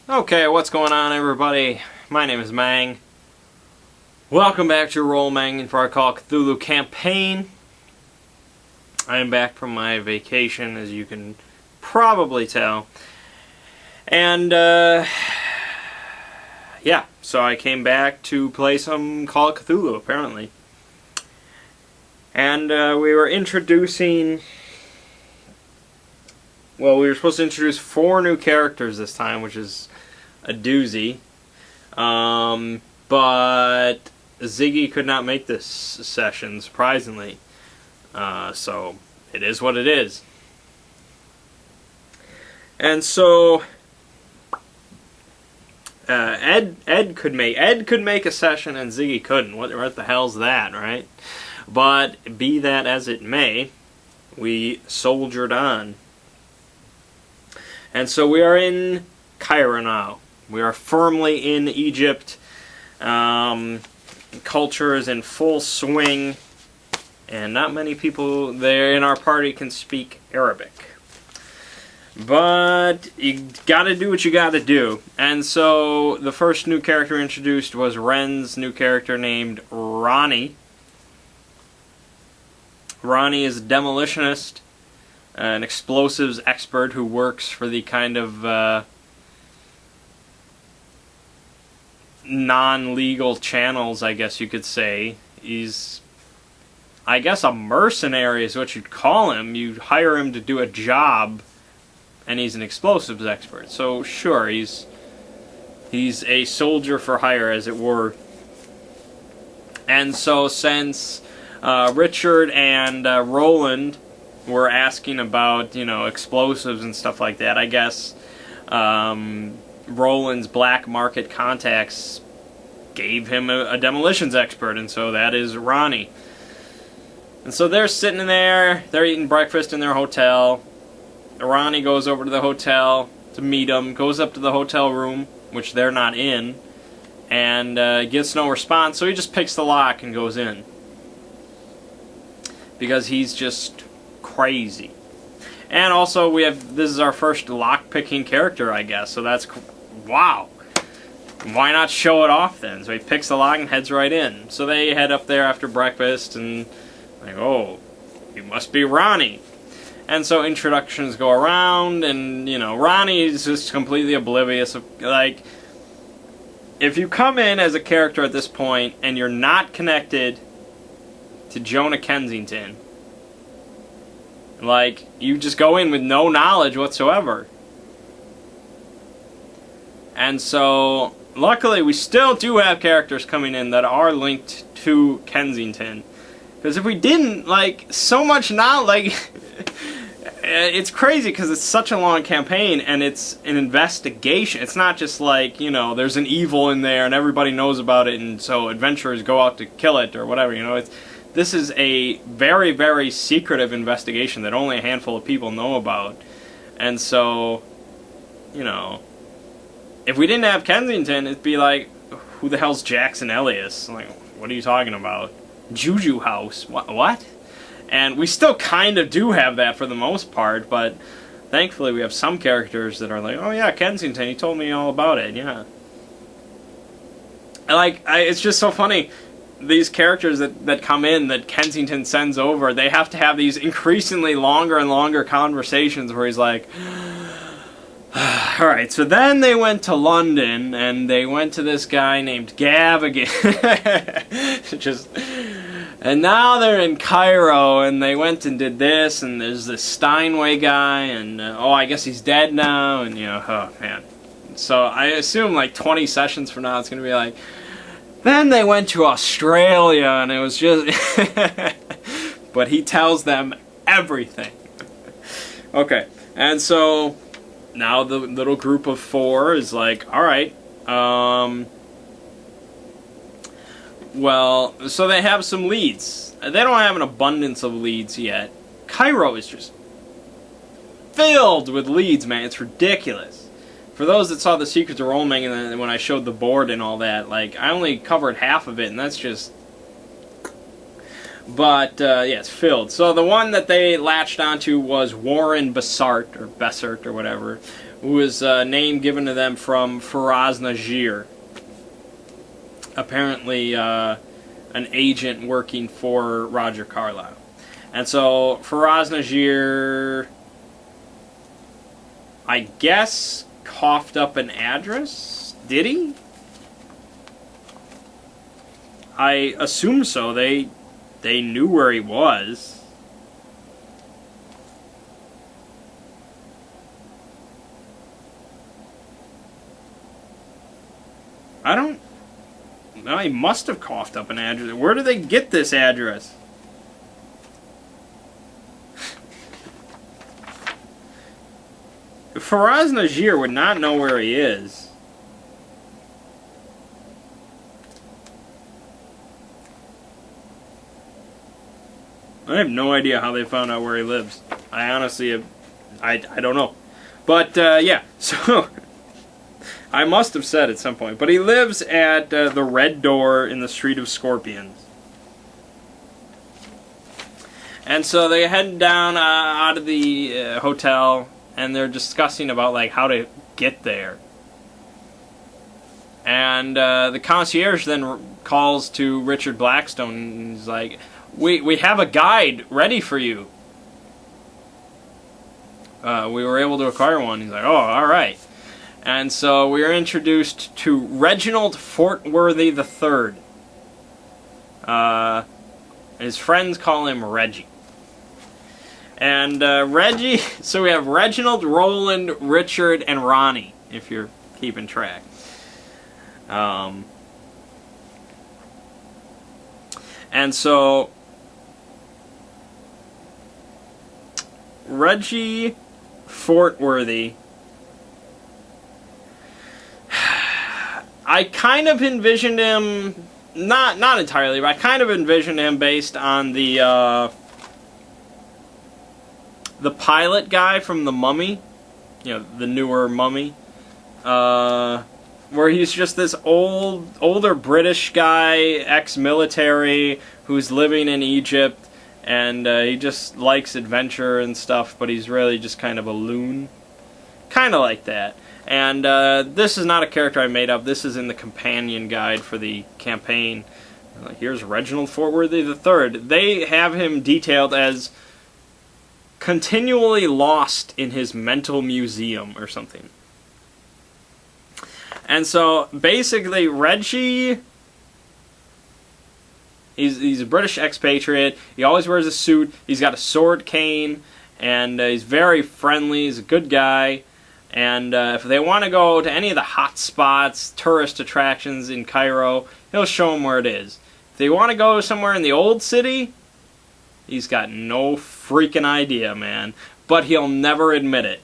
Okay, what's going on, everybody? My name is Mang. Welcome back to Roll Mangging for our Call of Cthulhu campaign. I am back from my vacation, as you can probably tell. And, yeah, so I came back to play some Call of Cthulhu, apparently. And, we were introducing... Well, we were supposed to introduce 4 new characters this time, which is a doozy. But Ziggy could not make this session, surprisingly. So it is what it is. And so Ed could make a session and Ziggy couldn't. What the hell's that, right? But be that as it may, we soldiered on. And so we are in Cairo now. We are firmly in Egypt. Culture is in full swing. And not many people there in our party can speak Arabic. But you gotta do what you gotta do. And so the first new character introduced was Ren's new character named Ronnie. Ronnie is a demolitionist. An explosives expert who works for the kind of non-legal channels, I guess you could say. He's, I guess, a mercenary is what you'd call him. You hire him to do a job, and he's an explosives expert. So sure, he's a soldier for hire, as it were. And so since Richard and Roland were asking about, explosives and stuff like that, I guess Roland's black market contacts gave him a demolitions expert, and so that is Ronnie. And so they're sitting in there, they're eating breakfast in their hotel. Ronnie goes over to the hotel to meet them, goes up to the hotel room, which they're not in, and gets no response, so he just picks the lock and goes in. Because he's just crazy. And also this is our first lock-picking character, I guess, so that's, wow. Why not show it off then? So he picks the lock and heads right in. So they head up there after breakfast and like, oh, you must be Ronnie. And so introductions go around and, Ronnie is just completely oblivious of, like, if you come in as a character at this point and you're not connected to Jonah Kensington, like, you just go in with no knowledge whatsoever. And so, luckily, we still do have characters coming in that are linked to Kensington. Because if we didn't, like, so much now, like, it's crazy because it's such a long campaign and it's an investigation. It's not just like, there's an evil in there and everybody knows about it and so adventurers go out to kill it or whatever, This is a very, very secretive investigation that only a handful of people know about. And so, if we didn't have Kensington, it'd be like, who the hell's Jackson Elias? Like, what are you talking about? Juju House? What? And we still kind of do have that for the most part, but thankfully we have some characters that are like, oh yeah, Kensington, he told me all about it, yeah. It's just so funny. These characters that come in that Kensington sends over, they have to have these increasingly longer and longer conversations where he's like, alright, so then they went to London and they went to this guy named Gav again. And now they're in Cairo and they went and did this and there's this Steinway guy and I guess he's dead now and oh man. So I assume like 20 sessions from now it's going to be like, then they went to Australia, and it was just... But he tells them everything. Okay, and so now the little group of 4 is like, alright, well, so they have some leads. They don't have an abundance of leads yet. Cairo is just filled with leads, man. It's ridiculous. For those that saw the Secrets of Roll-Mangging and when I showed the board and all that, like, I only covered half of it, and that's just... But, yeah, it's filled. So the one that they latched onto was Warren Bessart, or whatever, who was a name given to them from Faraz Najir. Apparently, an agent working for Roger Carlyle. And so Faraz Najir, I guess, coughed up an address? Did he? I assume so. They knew where he was. I don't... No, he must have coughed up an address. Where did they get this address? Faraz Najir would not know where he is. I have no idea how they found out where he lives. I honestly have... I don't know. But, yeah, so... I must have said at some point. But he lives at the Red Door in the Street of Scorpions. And so they head down out of the hotel, and they're discussing about, like, how to get there. And the concierge then calls to Richard Blackstone, and he's like... We have a guide ready for you. We were able to acquire one. He's like, oh, all right. And so we are introduced to Reginald Fortworthy III. His friends call him Reggie. And Reggie, so we have Reginald, Roland, Richard, and Ronnie, if you're keeping track. And so... Reggie Fortworthy, I kind of envisioned him, not entirely, but I kind of envisioned him based on the pilot guy from The Mummy, you know, the newer Mummy, where he's just this older British guy, ex-military, who's living in Egypt. And he just likes adventure and stuff, but he's really just kind of a loon. Kind of like that. And this is not a character I made up. This is in the companion guide for the campaign. Here's Reginald Fortworthy III. They have him detailed as continually lost in his mental museum or something. And so, basically, Reggie... He's a British expatriate. He always wears a suit. He's got a sword cane, and he's very friendly. He's a good guy. And if they want to go to any of the hot spots, tourist attractions in Cairo, he'll show them where it is. If they want to go somewhere in the old city, he's got no freaking idea, man. But he'll never admit it.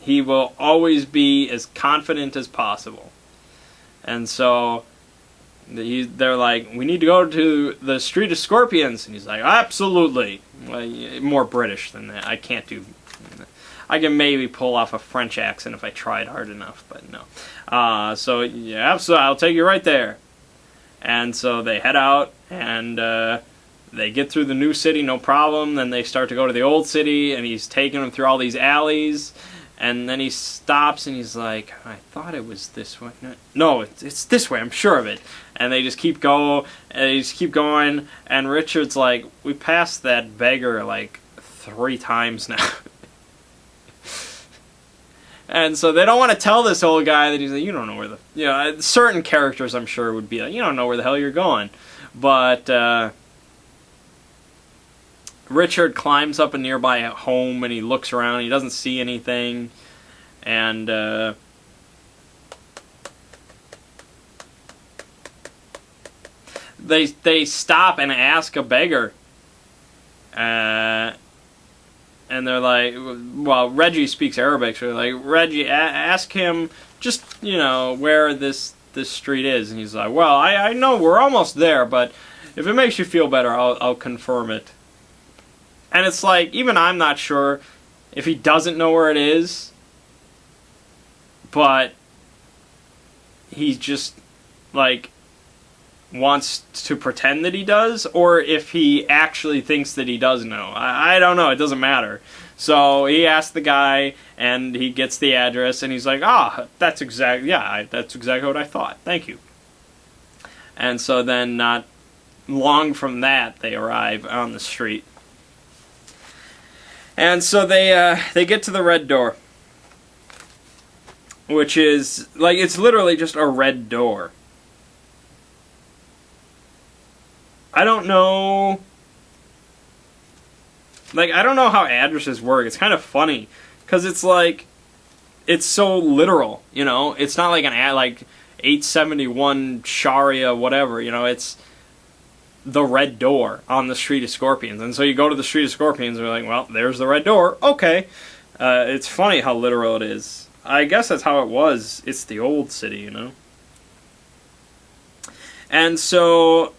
He will always be as confident as possible. And so... they're like, we need to go to the Street of Scorpions. And he's like, absolutely. Well, more British than that. I can't do... I can maybe pull off a French accent if I tried hard enough, but no. So, yeah, absolutely, I'll take you right there. And so they head out, and they get through the new city, no problem. Then they start to go to the old city, and he's taking them through all these alleys. And then he stops and he's like, I thought it was this way. No, it's this way, I'm sure of it. And they just keep going, and Richard's like, we passed that beggar like 3 times now. And so they don't want to tell this old guy that he's like, you don't know where the... You know, certain characters I'm sure would be like, you don't know where the hell you're going. But Richard climbs up a nearby home and he looks around. He doesn't see anything. And they stop and ask a beggar. And they're like, well, Reggie speaks Arabic, so they're like, Reggie, ask him just, you know, where this street is. And he's like, well, I know we're almost there, but if it makes you feel better, I'll confirm it. And it's like, even I'm not sure if he doesn't know where it is, but he's just, like, wants to pretend that he does, or if he actually thinks that he does know. I don't know. It doesn't matter. So he asks the guy, and he gets the address, and he's like, that's exactly what I thought. Thank you. And so then, not long from that, they arrive on the street. And so they get to the red door, which is, like, it's literally just a red door. I don't know... Like, I don't know how addresses work. It's kind of funny, because it's like, it's so literal, you know? It's not like an ad, like 871 Sharia, whatever, you know? It's the red door on the Street of Scorpions. And so you go to the Street of Scorpions, and you're like, well, there's the red door. Okay. It's funny how literal it is. I guess that's how it was. It's the old city, you know? And so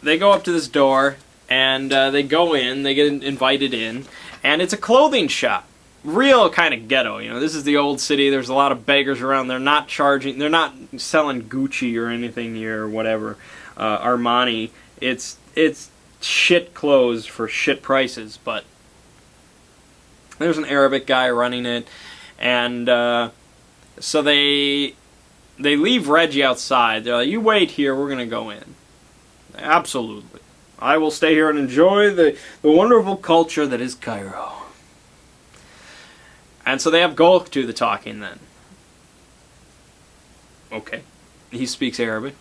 they go up to this door, and they go in, they get invited in, and it's a clothing shop. Real kind of ghetto, you know. This is the old city. There's a lot of beggars around. They're not selling Gucci or anything here or whatever, Armani. It's shit clothes for shit prices, but there's an Arabic guy running it, and so they leave Reggie outside. They're like, you wait here, we're gonna go in. Absolutely. I will stay here and enjoy the wonderful culture that is Cairo. And so they have CoC do the talking then. Okay. He speaks Arabic.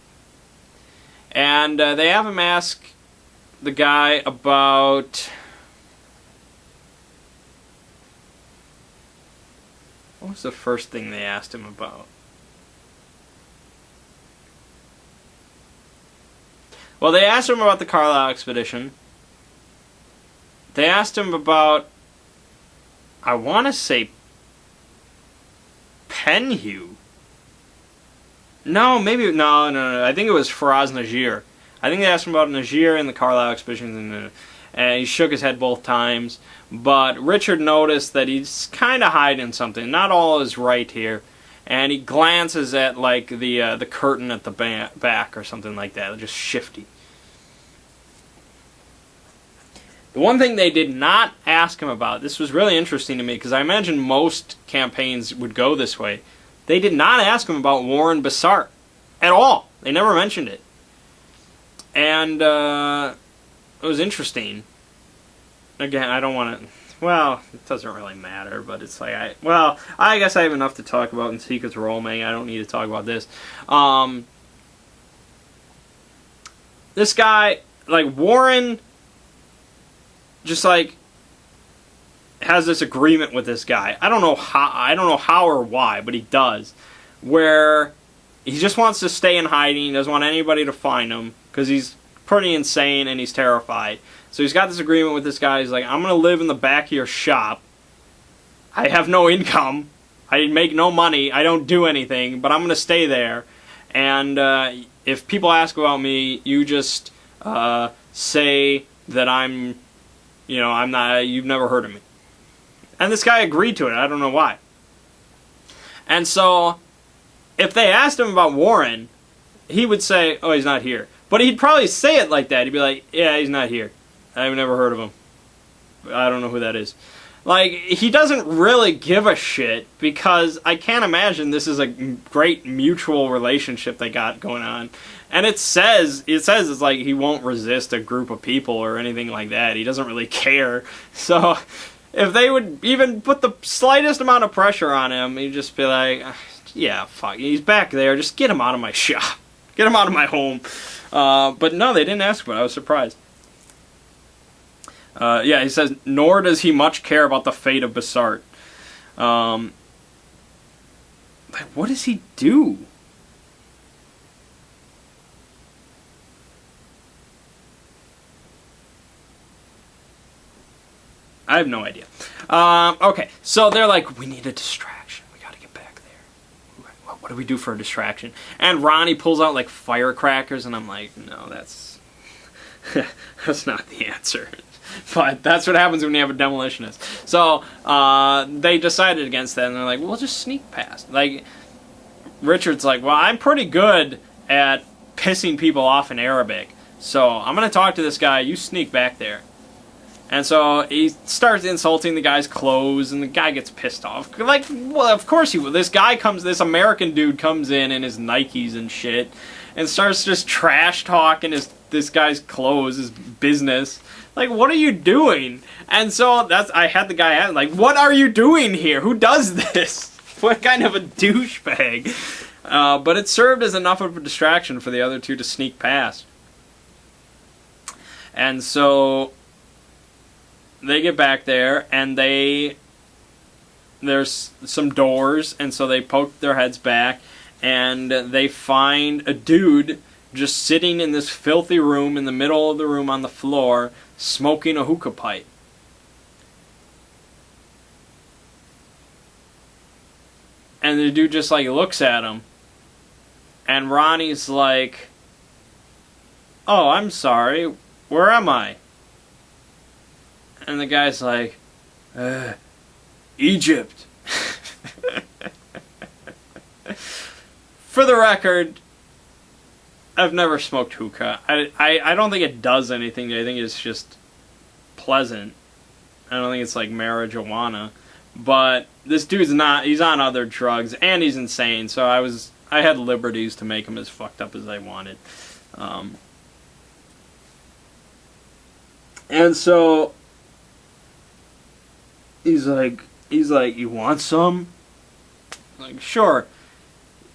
And they have him ask the guy about... What was the first thing they asked him about? Well, they asked him about the Carlisle expedition. They asked him about, I want to say, Penhew. No, maybe, no. I think it was Faraz Najir. I think they asked him about Najir and the Carlisle expedition, and he shook his head both times. But Richard noticed that he's kind of hiding something. Not all is right here. And he glances at, like, the curtain at the back or something like that. Just shifty. The one thing they did not ask him about, this was really interesting to me, because I imagine most campaigns would go this way. They did not ask him about Warren Bessart at all. They never mentioned it. And it was interesting. Again, I don't want to... Well, it doesn't really matter, but it's like... I guess I have enough to talk about in Secrets Roaming. I don't need to talk about this. This guy, like, Warren... just like has this agreement with this guy. I don't know how or why, but he does. Where he just wants to stay in hiding. He doesn't want anybody to find him because he's pretty insane and he's terrified. So he's got this agreement with this guy. He's like, I'm going to live in the back of your shop. I have no income. I make no money. I don't do anything, but I'm going to stay there. And if people ask about me, you just say that I'm... You know, I'm not, you've never heard of me. And this guy agreed to it. I don't know why. And so, if they asked him about Warren, he would say, oh, he's not here. But he'd probably say it like that. He'd be like, yeah, he's not here. I've never heard of him. I don't know who that is. Like, he doesn't really give a shit, because I can't imagine this is a great mutual relationship they got going on. And it says it's like he won't resist a group of people or anything like that. He doesn't really care. So if they would even put the slightest amount of pressure on him, he'd just be like, yeah, fuck, he's back there. Just get him out of my shop. Get him out of my home. But no, they didn't ask him. I was surprised. Yeah, he says, nor does he much care about the fate of Bessart. Like, what does he do? I have no idea. Okay, so they're like, we need a distraction. We gotta get back there. What do we do for a distraction? And Ronnie pulls out, like, firecrackers, and I'm like, no, that's... that's not the answer. But that's what happens when you have a demolitionist. So, they decided against that, and they're like, we'll just sneak past. Like, Richard's like, well, I'm pretty good at pissing people off in Arabic. So I'm going to talk to this guy. You sneak back there. And so he starts insulting the guy's clothes, and the guy gets pissed off. Like, well, of course he will. This American dude comes in his Nikes and shit, and starts just trash talking this guy's clothes, his business. Like, what are you doing? And so I had the guy ask, like, what are you doing here? Who does this? What kind of a douchebag? But it served as enough of a distraction for the other two to sneak past. And so they get back there, and there's some doors, and so they poke their heads back, and they find a dude just sitting in this filthy room in the middle of the room on the floor, smoking a hookah pipe. And the dude just like looks at him, and Ronnie's like, "Oh, I'm sorry, where am I?" And the guy's like, Egypt. For the record, I've never smoked hookah. I don't think it does anything. I think it's just pleasant. I don't think it's like marijuana. But this dude's not, he's on other drugs, and he's insane, so I had liberties to make him as fucked up as I wanted. And so he's like, you want some? I'm like, sure.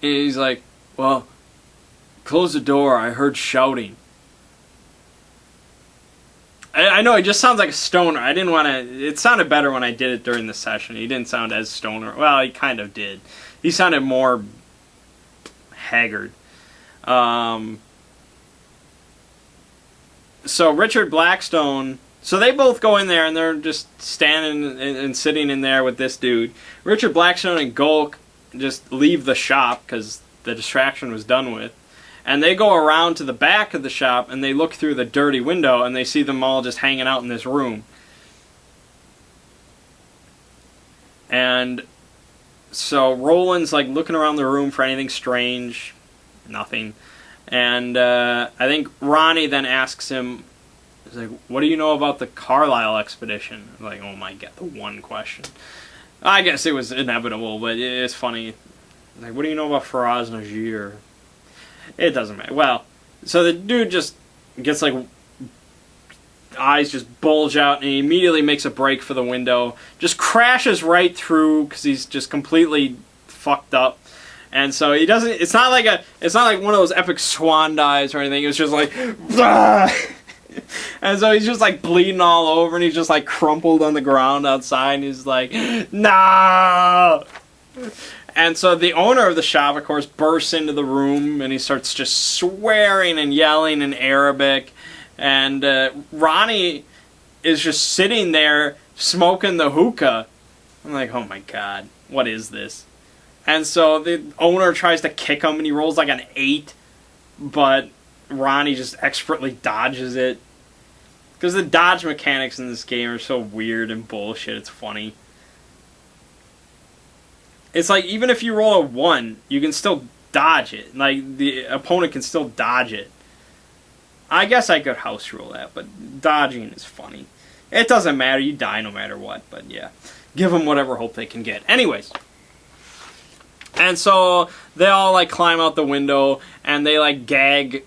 And he's like, well, close the door, I heard shouting. I know, he just sounds like a stoner. I didn't want to... It sounded better when I did it during the session. He didn't sound as stoner. Well, he kind of did. He sounded more haggard. So Richard Blackstone... So they both go in there, and they're just standing and sitting in there with this dude. Richard Blackstone and Golk just leave the shop, because the distraction was done with. And they go around to the back of the shop, and they look through the dirty window, and they see them all just hanging out in this room. And so Roland's like looking around the room for anything strange. Nothing. And I think Ronnie then asks him, he's like, what do you know about the Carlisle expedition? I'm like, oh my god, the one question. I guess it was inevitable, but it's funny. Like, what do you know about Faraz Najir? It doesn't matter. Well, so the dude just gets like, eyes just bulge out, and he immediately makes a break for the window. Just crashes right through, because he's just completely fucked up. And so he doesn't, it's not like one of those epic swan dives or anything. It was just like, and so he's just like bleeding all over, and he's just like crumpled on the ground outside, and he's like, no! And so the owner of the shop, of course, bursts into the room, and he starts just swearing and yelling in Arabic. And Ronnie is just sitting there smoking the hookah. I'm like, oh my god, what is this? And so the owner tries to kick him, and he rolls like an 8, but Ronnie just expertly dodges it. Because the dodge mechanics in this game are so weird and bullshit, it's funny. It's like, even if you roll a 1, you can still dodge it. Like, the opponent can still dodge it. I guess I could house rule that, but dodging is funny. It doesn't matter, you die no matter what, but yeah. Give them whatever hope they can get. Anyways. And so, they all, like, climb out the window, and they, like, gag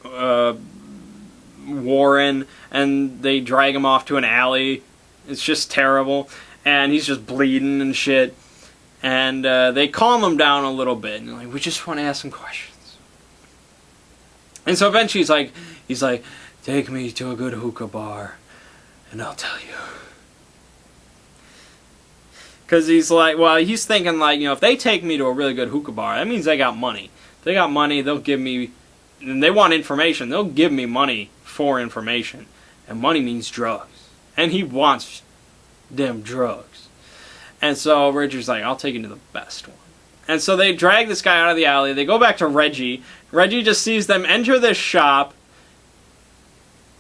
Warren, and they drag him off to an alley. It's just terrible. And he's just bleeding and shit. And they calm him down a little bit, and they're like, we just want to ask some questions. And so eventually he's like, take me to a good hookah bar, and I'll tell you. Because he's like, well, he's thinking like, you know, if they take me to a really good hookah bar, that means they got money. If they got money, they'll give me, and they want information, they'll give me money for information. And money means drugs. And he wants them drugs. And so Richard's like, I'll take you to the best one. And so they drag this guy out of the alley. They go back to Reggie. Reggie just sees them enter this shop.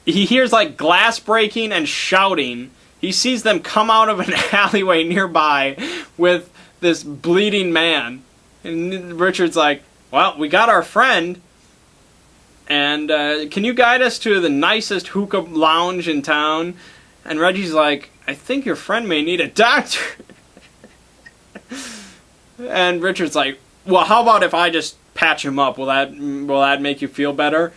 He hears like glass breaking and shouting. He sees them come out of an alleyway nearby with this bleeding man. And Richard's like, well, we got our friend. And can you guide us to the nicest hookah lounge in town? And Reggie's like, I think your friend may need a doctor. And Richard's like, well, how about if I just patch him up? Will that make you feel better?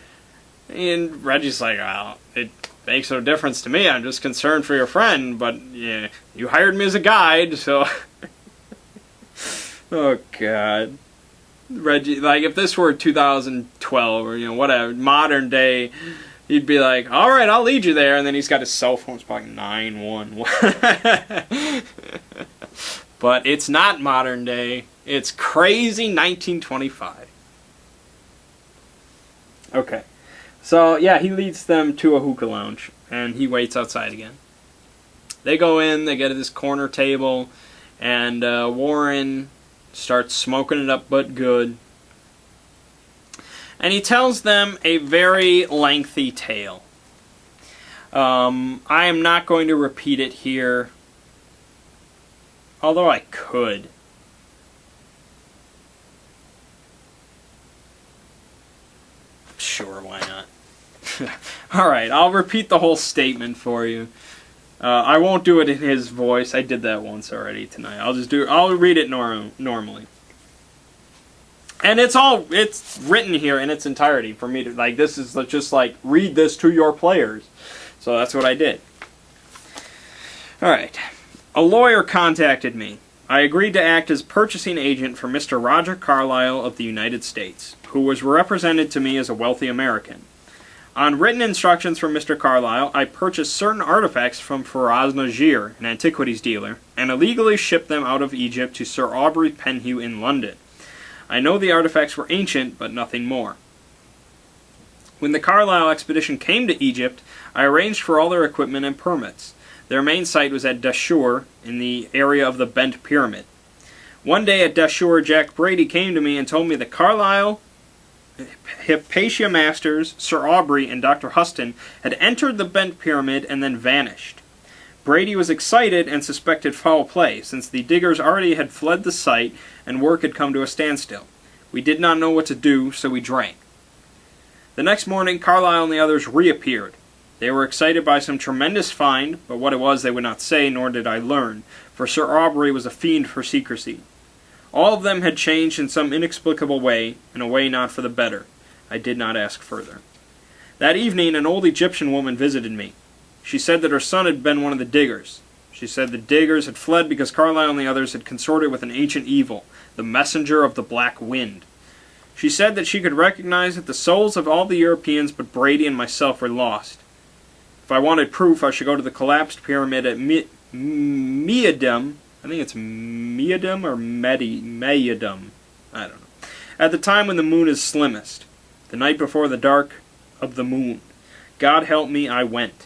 And Reggie's like, well, it makes no difference to me. I'm just concerned for your friend. But yeah, you hired me as a guide, so... Oh, God. Reggie, like, if this were 2012 or, whatever, modern day, he'd be like, all right, I'll lead you there. And then he's got his cell phone, it's like 911. But it's not modern day. It's crazy 1925. Okay. So, yeah, he leads them to a hookah lounge, and he waits outside again. They go in, they get to this corner table, and Warren starts smoking it up but good. And he tells them a very lengthy tale. I am not going to repeat it here, although I could. Sure, why not? Alright, I'll repeat the whole statement for you. I won't do it in his voice. I did that once already tonight. I'll read it normally. And it's written here in its entirety for me to, like, this is just like, read this to your players. So that's what I did. Alright. A lawyer contacted me. I agreed to act as purchasing agent for Mr. Roger Carlyle of the United States, who was represented to me as a wealthy American. On written instructions from Mr. Carlyle, I purchased certain artifacts from Faraz Najir, an antiquities dealer, and illegally shipped them out of Egypt to Sir Aubrey Penhew in London. I know the artifacts were ancient, but nothing more. When the Carlyle expedition came to Egypt, I arranged for all their equipment and permits. Their main site was at Dashur, in the area of the Bent Pyramid. One day at Dashur, Jack Brady came to me and told me that Carlyle, Hypatia Masters, Sir Aubrey, and Dr. Huston had entered the Bent Pyramid and then vanished. Brady was excited and suspected foul play, since the diggers already had fled the site and work had come to a standstill. We did not know what to do, so we drank. The next morning, Carlyle and the others reappeared. They were excited by some tremendous find, but what it was they would not say, nor did I learn, for Sir Aubrey was a fiend for secrecy. All of them had changed in some inexplicable way, in a way not for the better. I did not ask further. That evening, an old Egyptian woman visited me. She said that her son had been one of the diggers. She said the diggers had fled because Carlyle and the others had consorted with an ancient evil, the messenger of the Black Wind. She said that she could recognize that the souls of all the Europeans but Brady and myself were lost. If I wanted proof, I should go to the collapsed pyramid at Meidum. I think it's Meidum or Meidum. I don't know. At the time when the moon is slimmest. The night before the dark of the moon. God help me, I went.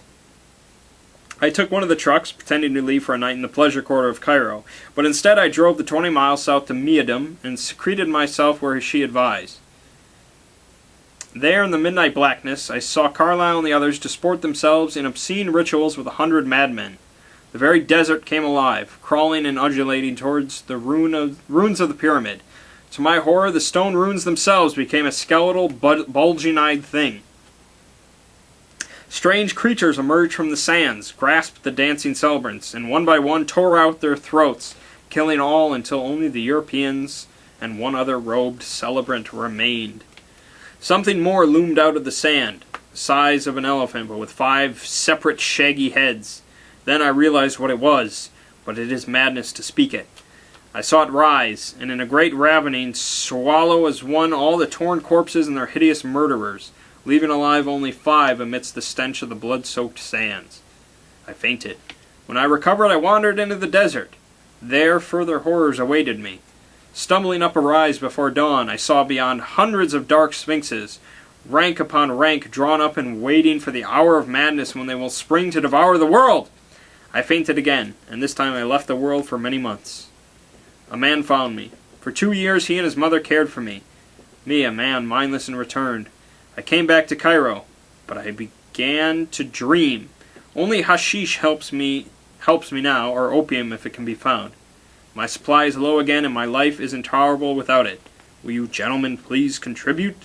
I took one of the trucks, pretending to leave for a night in the pleasure quarter of Cairo, but instead I drove the 20 miles south to Meidum and secreted myself where she advised. There in the midnight blackness, I saw Carlyle and the others disport themselves in obscene rituals with 100 madmen. The very desert came alive, crawling and undulating towards the ruins of the pyramid. To my horror, the stone ruins themselves became a skeletal, bulging-eyed thing. Strange creatures emerged from the sands, grasped the dancing celebrants, and one by one tore out their throats, killing all until only the Europeans and one other robed celebrant remained. Something more loomed out of the sand, the size of an elephant, but with 5 separate shaggy heads. Then I realized what it was, but it is madness to speak it. I saw it rise, and in a great ravening, swallow as one all the torn corpses and their hideous murderers, leaving alive only 5 amidst the stench of the blood-soaked sands. I fainted. When I recovered, I wandered into the desert. There further horrors awaited me. Stumbling up a rise before dawn, I saw beyond hundreds of dark sphinxes, rank upon rank drawn up and waiting for the hour of madness when they will spring to devour the world. I fainted again, and this time I left the world for many months. A man found me. For 2 years he and his mother cared for me. Me, a man mindless and returned. I came back to Cairo, but I began to dream. Only hashish helps me now, or opium if it can be found. My supply is low again, and my life is intolerable without it. Will you gentlemen please contribute?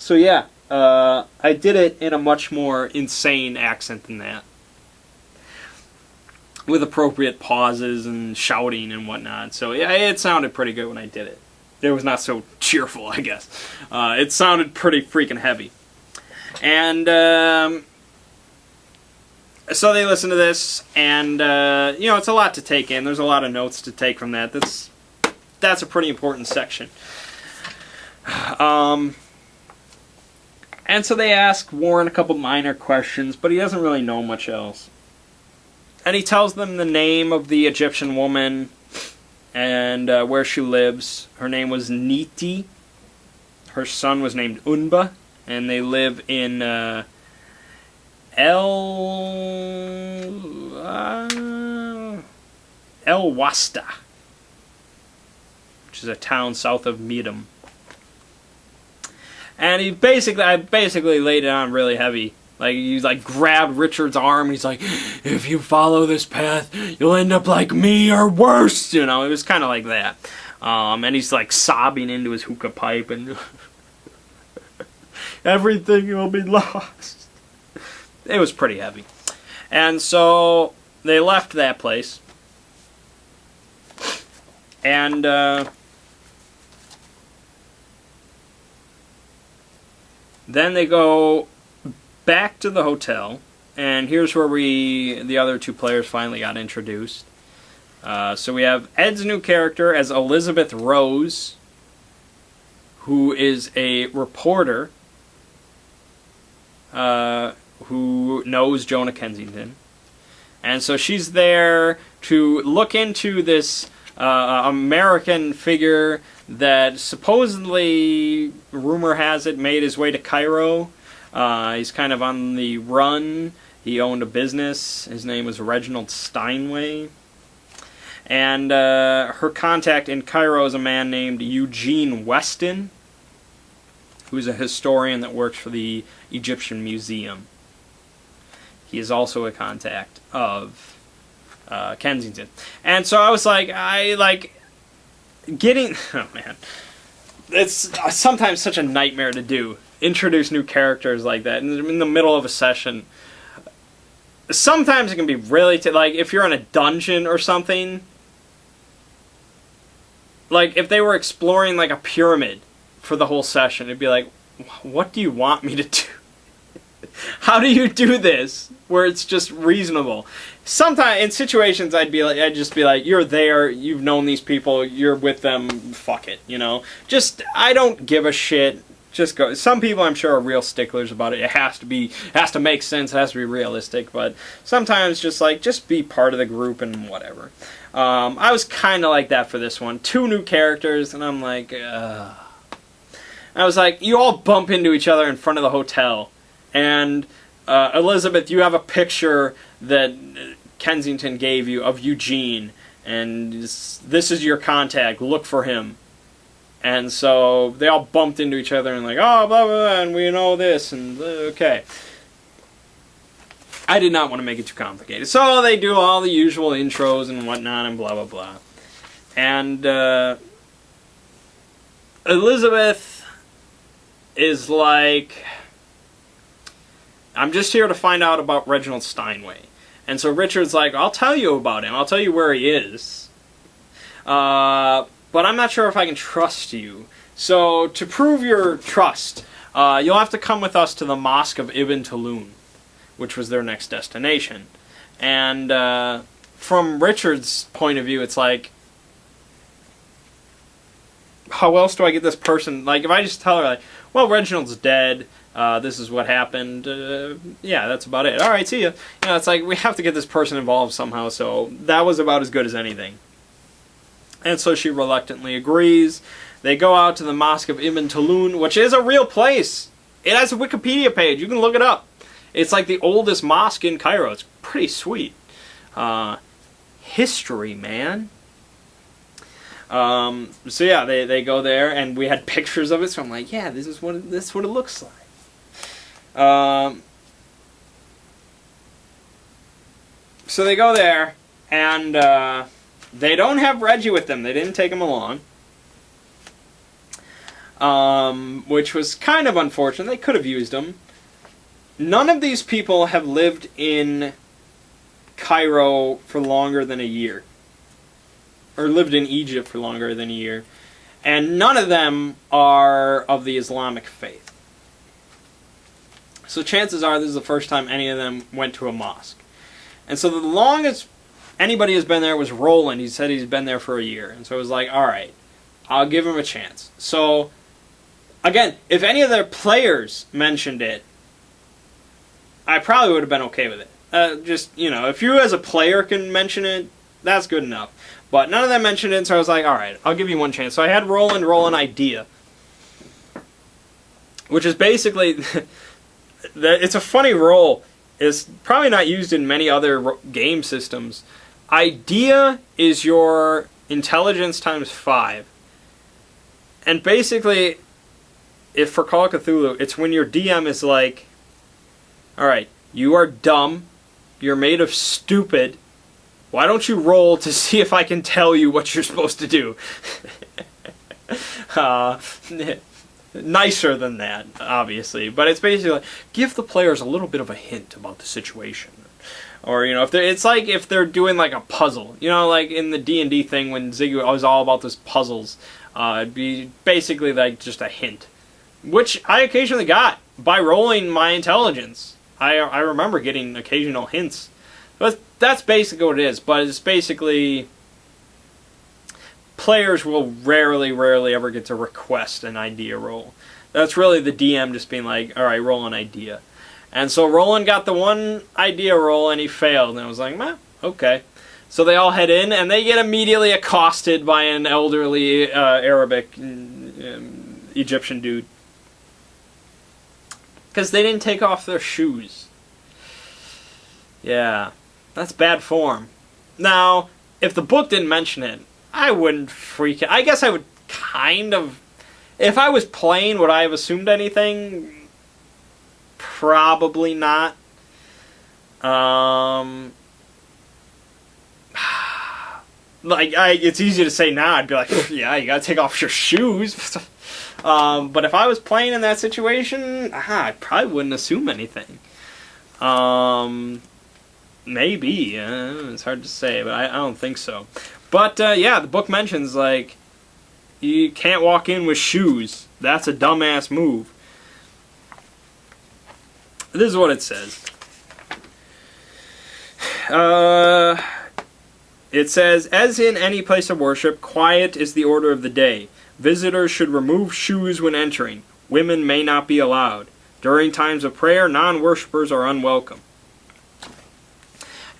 So yeah, I did it in a much more insane accent than that, with appropriate pauses and shouting and whatnot. So yeah, it sounded pretty good when I did it. It was not so cheerful, I guess. It sounded pretty freaking heavy. And so they listen to this, and you know, it's a lot to take in. There's a lot of notes to take from that. That's a pretty important section. And so they ask Warren a couple minor questions, but he doesn't really know much else. And he tells them the name of the Egyptian woman and where she lives. Her name was Niti. Her son was named Unba, and they live in El Wasta, which is a town south of Medum. And I basically laid it on really heavy. Like, he grabbed Richard's arm. He's like, if you follow this path, you'll end up like me or worse. You know, it was kind of like that. And he's like sobbing into his hookah pipe, and everything will be lost. It was pretty heavy. And so they left that place. And then they go back to the hotel, and here's where the other two players finally got introduced. So we have Ed's new character as Elizabeth Rose, who is a reporter who knows Jonah Kensington. And so she's there to look into this American figure that supposedly, rumor has it, made his way to Cairo. He's kind of on the run. He owned a business. His name was Reginald Steinway. And her contact in Cairo is a man named Eugene Weston, who's a historian that works for the Egyptian Museum. He is also a contact of Kensington. And so I was like, getting... Oh, man. It's sometimes such a nightmare to do. Introduce new characters like that in the middle of a session. Sometimes it can be really... like, if you're in a dungeon or something... like, if they were exploring, like, a pyramid for the whole session, it'd be like, what do you want me to do? How do you do this where it's just reasonable? Sometimes in situations I'd just be like, you're there, you've known these people, you're with them, fuck it, you know. Just, I don't give a shit. Just go. Some people I'm sure are real sticklers about it. It has to make sense, it has to be realistic, but sometimes just be part of the group and whatever. I was kind of like that for this one. 2 new characters, and I'm like, I was like, you all bump into each other in front of the hotel. And Elizabeth, you have a picture that Kensington gave you of Eugene, and this is your contact. Look for him. And so they all bumped into each other and like, oh, blah, blah, blah, and we know this, and okay. I did not want to make it too complicated. So they do all the usual intros and whatnot and blah, blah, blah. And Elizabeth is like... I'm just here to find out about Reginald Steinway. And so Richard's like, I'll tell you about him. I'll tell you where he is. But I'm not sure if I can trust you. So to prove your trust, you'll have to come with us to the Mosque of Ibn Tulun, which was their next destination. And from Richard's point of view, it's like, how else do I get this person? Like, if I just tell her, like, well, Reginald's dead. This is what happened. Yeah, that's about it. All right, see ya. You know, it's like we have to get this person involved somehow. So that was about as good as anything. And so she reluctantly agrees. They go out to the Mosque of Ibn Tulun, which is a real place. It has a Wikipedia page. You can look it up. It's like the oldest mosque in Cairo. It's pretty sweet. History, man. So yeah, they go there, and we had pictures of it. So I'm like, yeah, this is what it looks like. So they go there, and they don't have Reggie with them. They didn't take him along. which was kind of unfortunate. They could have used them. None of these people have lived in Cairo for longer than a year. Or lived in Egypt for longer than a year. And none of them are of the Islamic faith. So chances are this is the first time any of them went to a mosque. And so the longest anybody has been there was Roland. He said he's been there for a year. And so it was like, alright, I'll give him a chance. So, again, if any of their players mentioned it, I probably would have been okay with it. Just, if you as a player can mention it, that's good enough. But none of them mentioned it, so I was like, alright, I'll give you one chance. So I had Roland roll an idea. Which is basically... it's a funny roll. It's probably not used in many other game systems. Idea is your intelligence times 5. And basically, if for Call of Cthulhu, it's when your DM is like, alright, you are dumb, you're made of stupid, why don't you roll to see if I can tell you what you're supposed to do? Nicer than that, obviously, but it's basically like, give the players a little bit of a hint about the situation. Or, it's like if they're doing like a puzzle. Like in the D&D thing when Ziggy was all about those puzzles. It'd be basically like just a hint. Which I occasionally got by rolling my intelligence. I remember getting occasional hints. But that's basically what it is. But it's basically... Players will rarely ever get to request an idea roll. That's really the DM just being like, alright, roll an idea. And so Roland got the one idea roll and he failed. And I was like, meh, okay. So they all head in and they get immediately accosted by an elderly Arabic Egyptian dude. Because they didn't take off their shoes. Yeah, that's bad form. Now, if the book didn't mention it, I wouldn't freak out. I guess I would kind of... If I was playing, would I have assumed anything? Probably not. It's easy to say now. I'd be like, yeah, you gotta take off your shoes. But if I was playing in that situation, I probably wouldn't assume anything. Maybe. It's hard to say, but I don't think so. But, yeah, the book mentions, like, you can't walk in with shoes. That's a dumbass move. This is what it says. It says, as in any place of worship, quiet is the order of the day. Visitors should remove shoes when entering. Women may not be allowed. During times of prayer, non-worshippers are unwelcome.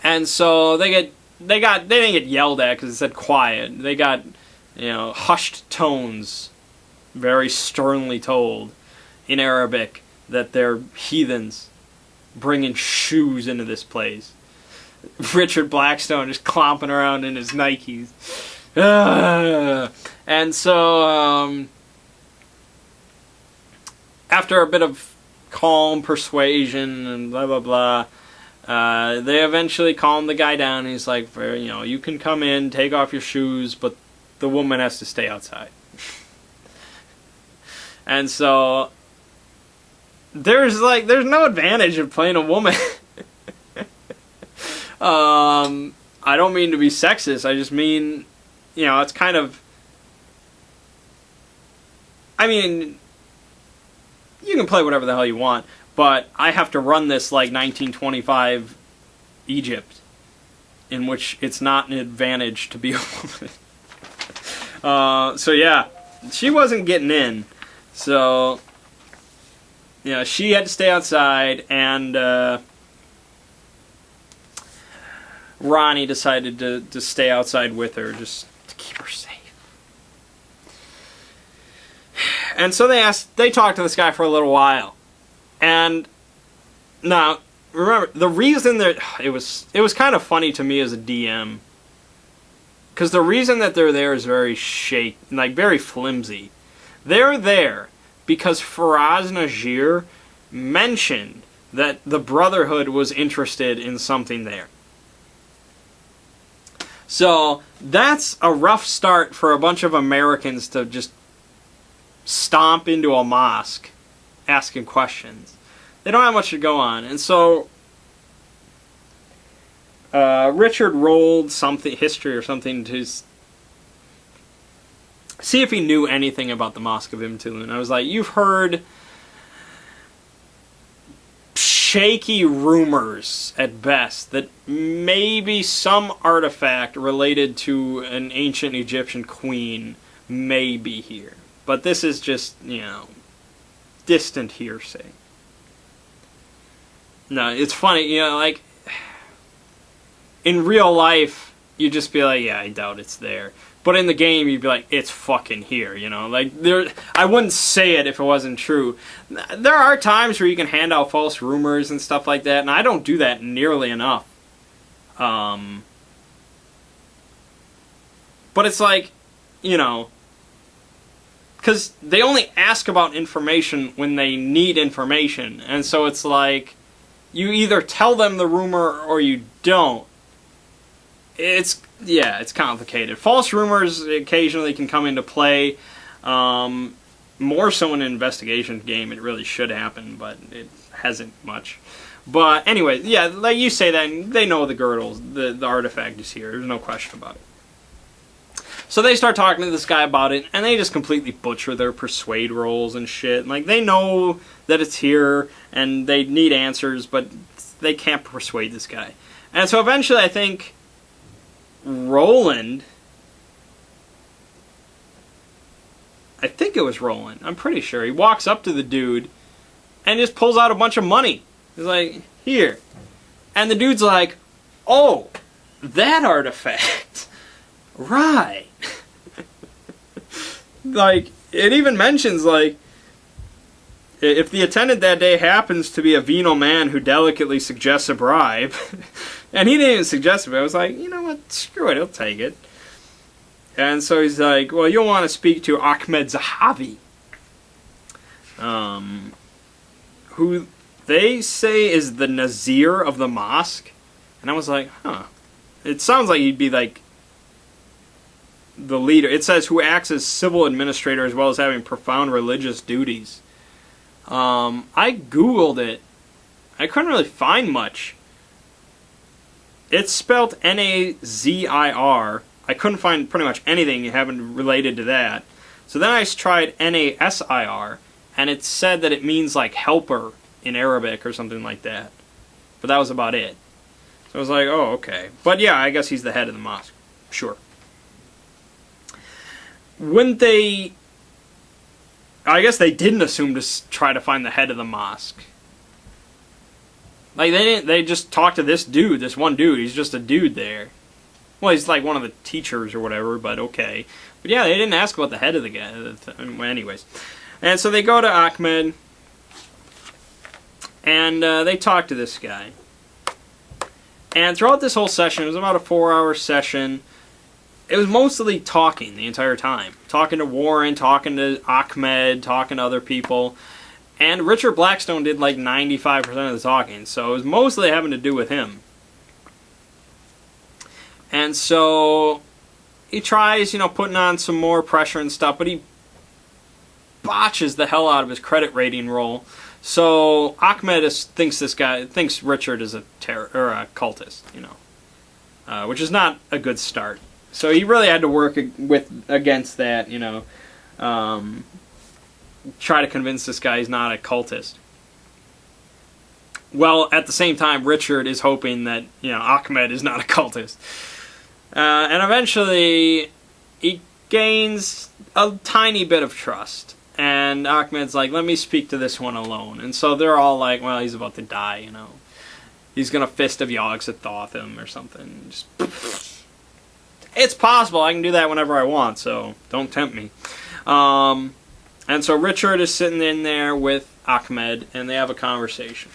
And so they didn't get yelled at because it said quiet. They got, hushed tones, very sternly told in Arabic that they're heathens bringing shoes into this place. Richard Blackstone just clomping around in his Nikes. And so, after a bit of calm persuasion and blah, blah, blah, they eventually calm the guy down. And he's like, you can come in, take off your shoes, but the woman has to stay outside. And so there's no advantage of playing a woman. I don't mean to be sexist. I just mean, it's kind of... I mean, you can play whatever the hell you want, but I have to run this like 1925 Egypt, in which it's not an advantage to be a woman. So yeah, she wasn't getting in. So, she had to stay outside, and Ronnie decided to stay outside with her, just to keep her safe. And so they talked to this guy for a little while. And now, remember, the reason that it was kind of funny to me as a DM, because the reason that they're there is very very flimsy. They're there because Faraz Najir mentioned that the Brotherhood was interested in something there. So that's a rough start for a bunch of Americans to just stomp into a mosque asking questions. They don't have much to go on. And so Richard rolled something, history or something, to see if he knew anything about the Mosque of Imtulun. I was like, you've heard shaky rumors at best that maybe some artifact related to an ancient Egyptian queen may be here. But this is just, distant hearsay. No, it's funny, like, in real life, you'd just be like, yeah, I doubt it's there. But in the game, you'd be like, it's fucking here, Like, I wouldn't say it if it wasn't true. There are times where you can hand out false rumors and stuff like that, and I don't do that nearly enough. But it's like, because they only ask about information when they need information. And so it's like, you either tell them the rumor or you don't. It's complicated. False rumors occasionally can come into play. More so in an investigation game, it really should happen, but it hasn't much. But anyway, yeah, like you say that, and they know the girdles, the artifact is here. There's no question about it. So they start talking to this guy about it, and they just completely butcher their persuade rolls and shit. Like, they know that it's here, and they need answers, but they can't persuade this guy. And so eventually, I think Roland, it was Roland, I'm pretty sure, he walks up to the dude and just pulls out a bunch of money. He's like, here. And the dude's like, oh, that artifact. Right. Like, it even mentions, like, if the attendant that day happens to be a venal man who delicately suggests a bribe, and he didn't even suggest it, but I was like, you know what, screw it, he'll take it. And so he's like, well, you'll want to speak to Ahmed Zahavi, who they say is the Nazir of the mosque. And I was like, huh. It sounds like he'd be like the leader. It says who acts as civil administrator as well as having profound religious duties. I googled it. I couldn't really find much. It's spelled Nazir. I couldn't find pretty much anything having related to that. So then I tried Nasir, and it said that it means like helper in Arabic or something like that. But that was about it. So I was like, oh, okay. But yeah, I guess he's the head of the mosque. Sure. Wouldn't they... I guess they didn't assume to try to find the head of the mosque. Like, they didn't. They just talked to this dude, this one dude. He's just a dude there. Well, he's like one of the teachers or whatever, but okay. But yeah, they didn't ask about the head of the guy. Anyways. And so they go to Ahmed, and they talk to this guy. And throughout this whole session, it was about a 4-hour session, it was mostly talking the entire time. Talking to Warren, talking to Ahmed, talking to other people. And Richard Blackstone did like 95% of the talking, so it was mostly having to do with him. And so he tries, putting on some more pressure and stuff, but he botches the hell out of his credit rating roll. So Ahmed thinks Richard is a cultist, which is not a good start. So he really had to work against that, try to convince this guy he's not a cultist. Well, at the same time, Richard is hoping that, Ahmed is not a cultist. And eventually, he gains a tiny bit of trust. And Ahmed's like, let me speak to this one alone. And so they're all like, well, he's about to die, He's going to Fist of Yogg-Sothoth him or something. Just, it's possible. I can do that whenever I want, so don't tempt me. And so Richard is sitting in there with Ahmed, and they have a conversation.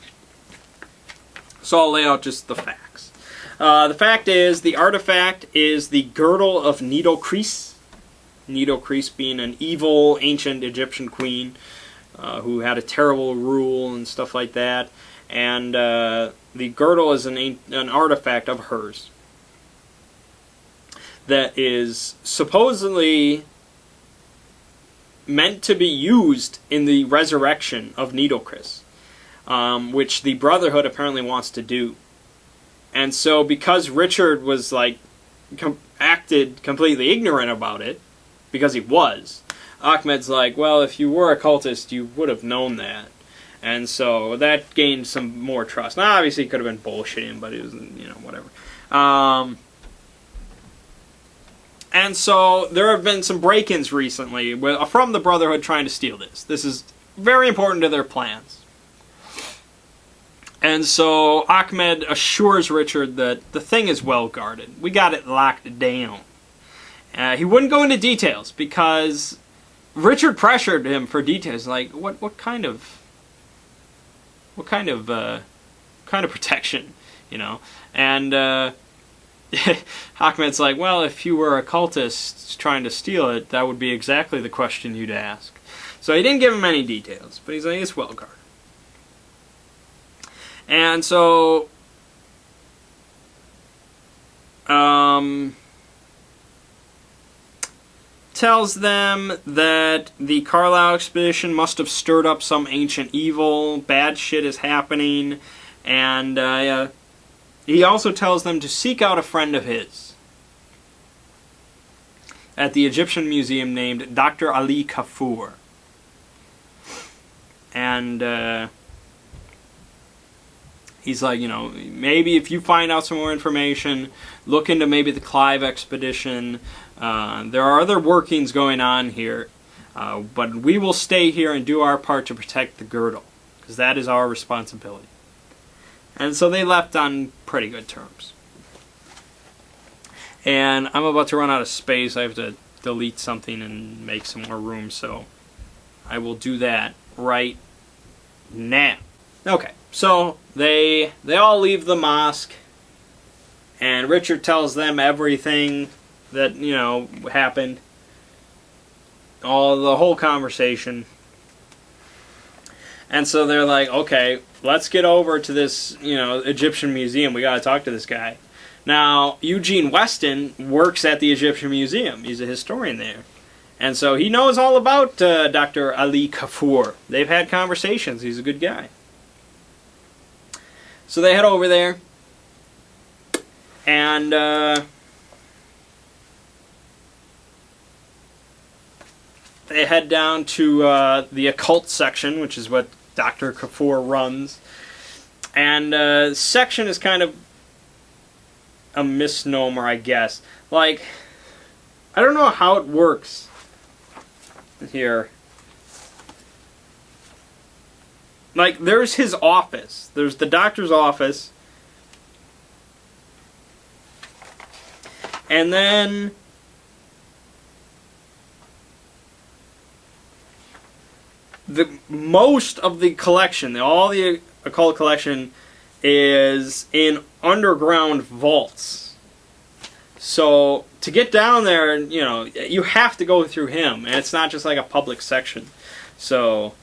So I'll lay out just the facts. The fact is, the artifact is the girdle of Nitocris. Nitocris being an evil ancient Egyptian queen who had a terrible rule and stuff like that. And the girdle is an artifact of hers that is supposedly meant to be used in the resurrection of Nitocris, which the Brotherhood apparently wants to do. And so because Richard was like acted completely ignorant about it, because he was, Ahmed's like, well, if you were a cultist, you would have known that. And so that gained some more trust. Now, obviously, he could have been bullshitting, but it was, whatever. And so there have been some break-ins recently from the Brotherhood trying to steal this. This is very important to their plans. And so Ahmed assures Richard that the thing is well guarded. We got it locked down. He wouldn't go into details because Richard pressured him for details. Like, what kind of protection, And Ahmed's like, well, if you were a cultist trying to steal it, that would be exactly the question you'd ask. So he didn't give him any details, but he's like, it's well guarded. And so, tells them that the Carlisle expedition must have stirred up some ancient evil, bad shit is happening, and he also tells them to seek out a friend of his at the Egyptian museum named Dr. Ali Kafur. And he's like, maybe if you find out some more information, look into maybe the Clive expedition. There are other workings going on here, but we will stay here and do our part to protect the girdle, because that is our responsibility. And so they left on pretty good terms. And I'm about to run out of space. I have to delete something and make some more room, so I will do that right now. Okay, so they all leave the mosque, and Richard tells them everything that, happened. The whole conversation. And so they're like, okay, let's get over to this, Egyptian museum. We gotta talk to this guy. Now, Eugene Weston works at the Egyptian Museum. He's a historian there. And so he knows all about Dr. Ali Kafur. They've had conversations. He's a good guy. So they head over there. And they head down to the occult section, which is what Dr. Kafur runs. And section is kind of a misnomer, I guess. Like, I don't know how it works here. Like, there's his office. There's the doctor's office. And then most of the collection, all the occult collection, is in underground vaults. So to get down there, you have to go through him, and it's not just like a public section. So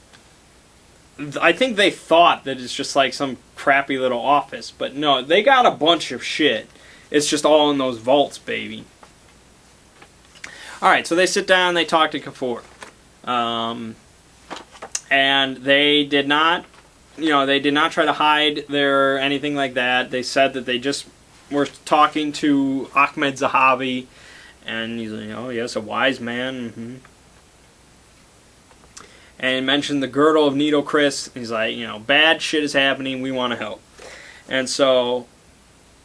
I think they thought that it's just like some crappy little office, but no, they got a bunch of shit. It's just all in those vaults, baby. Alright, so they sit down, they talk to Kafur. And they did not, try to hide their anything like that. They said that they just were talking to Ahmed Zahavi, and he's like, oh yes, a wise man. Mm-hmm. And mentioned the girdle of Nitocris. He's like, bad shit is happening. We want to help. And so,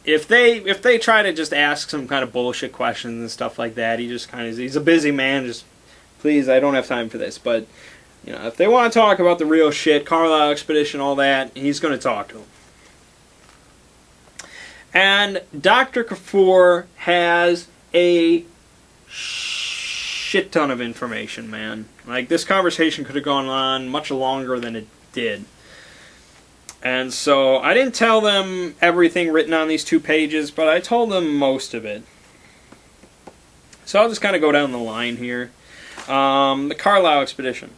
if they try to just ask some kind of bullshit questions and stuff like that, he's a busy man. Just please, I don't have time for this. But if they want to talk about the real shit, Carlisle expedition, all that, he's going to talk to them. And Dr. Kafur has a shit ton of information, man. Like, this conversation could have gone on much longer than it did. And so, I didn't tell them everything written on these 2 pages, but I told them most of it. So I'll just kind of go down the line here. The Carlisle expedition.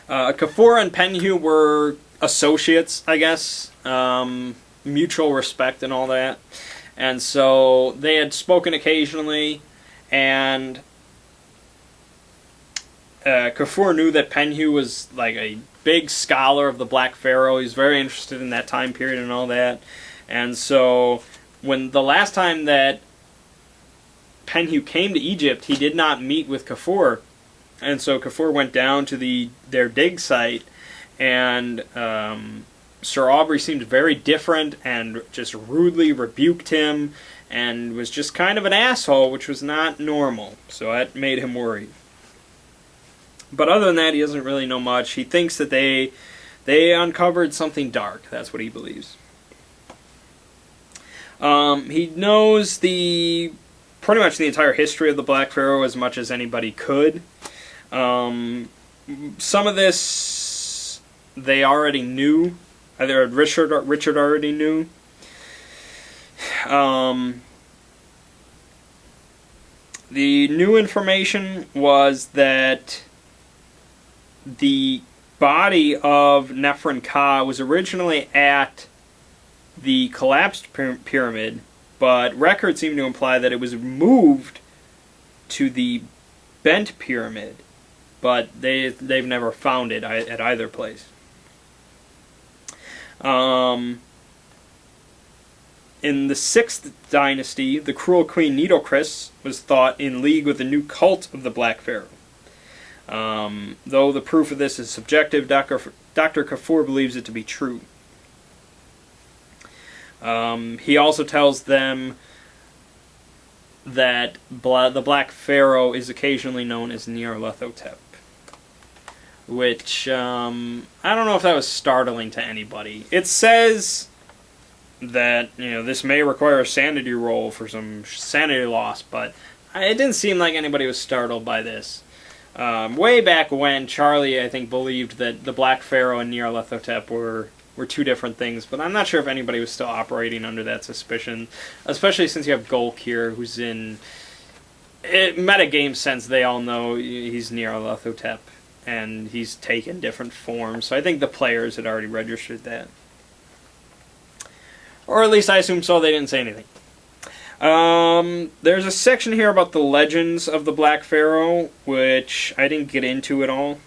Kafur and Penhew were associates, I guess. Mutual respect and all that. And so they had spoken occasionally, and Kafur knew that Penhew was like a big scholar of the Black Pharaoh. He's very interested in that time period and all that. And so when the last time that Penhew came to Egypt, he did not meet with Kafur. And so Kafur went down to their dig site, and Sir Aubrey seemed very different and just rudely rebuked him and was just kind of an asshole, which was not normal. So that made him worried. But other than that, he doesn't really know much. He thinks that they uncovered something dark. That's what he believes. He knows pretty much the entire history of the Black Pharaoh as much as anybody could. Some of this they already knew. Either Richard already knew. The new information was that the body of Neferka was originally at the collapsed pyramid, but records seem to imply that it was moved to the bent pyramid, but they've never found it at either place. In the 6th dynasty, the cruel queen Nitocris was thought in league with the new cult of the Black Pharaoh. Though the proof of this is subjective, Dr. Kafur believes it to be true. He also tells them that the Black Pharaoh is occasionally known as Nyarlathotep, which I don't know if that was startling to anybody. It says that this may require a sanity roll for some sanity loss, but it didn't seem like anybody was startled by this. Way back when, Charlie, I think, believed that the Black Pharaoh and Nyarlathotep were two different things, but I'm not sure if anybody was still operating under that suspicion, especially since you have Golk here, who's in metagame sense. They all know he's Nyarlathotep, and he's taken different forms, so I think the players had already registered that. Or at least I assume so. They didn't say anything. There's a section here about the legends of the Black Pharaoh, which I didn't get into at all.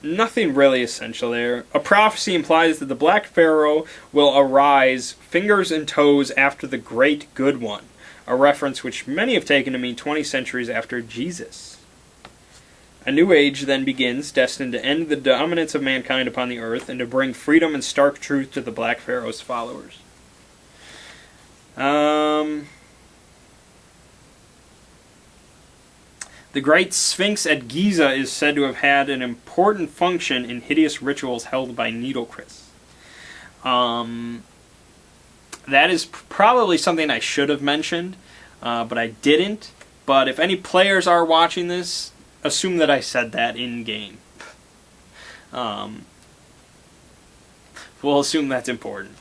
Nothing really essential there. A prophecy implies that the Black Pharaoh will arise fingers and toes after the Great Good One, a reference which many have taken to mean 20 centuries after Jesus. A new age then begins, destined to end the dominance of mankind upon the earth and to bring freedom and stark truth to the Black Pharaoh's followers. The Great Sphinx at Giza is said to have had an important function in hideous rituals held by Nitocris. That is probably something I should have mentioned, but I didn't. But if any players are watching this, assume that I said that in-game. We'll assume that's important.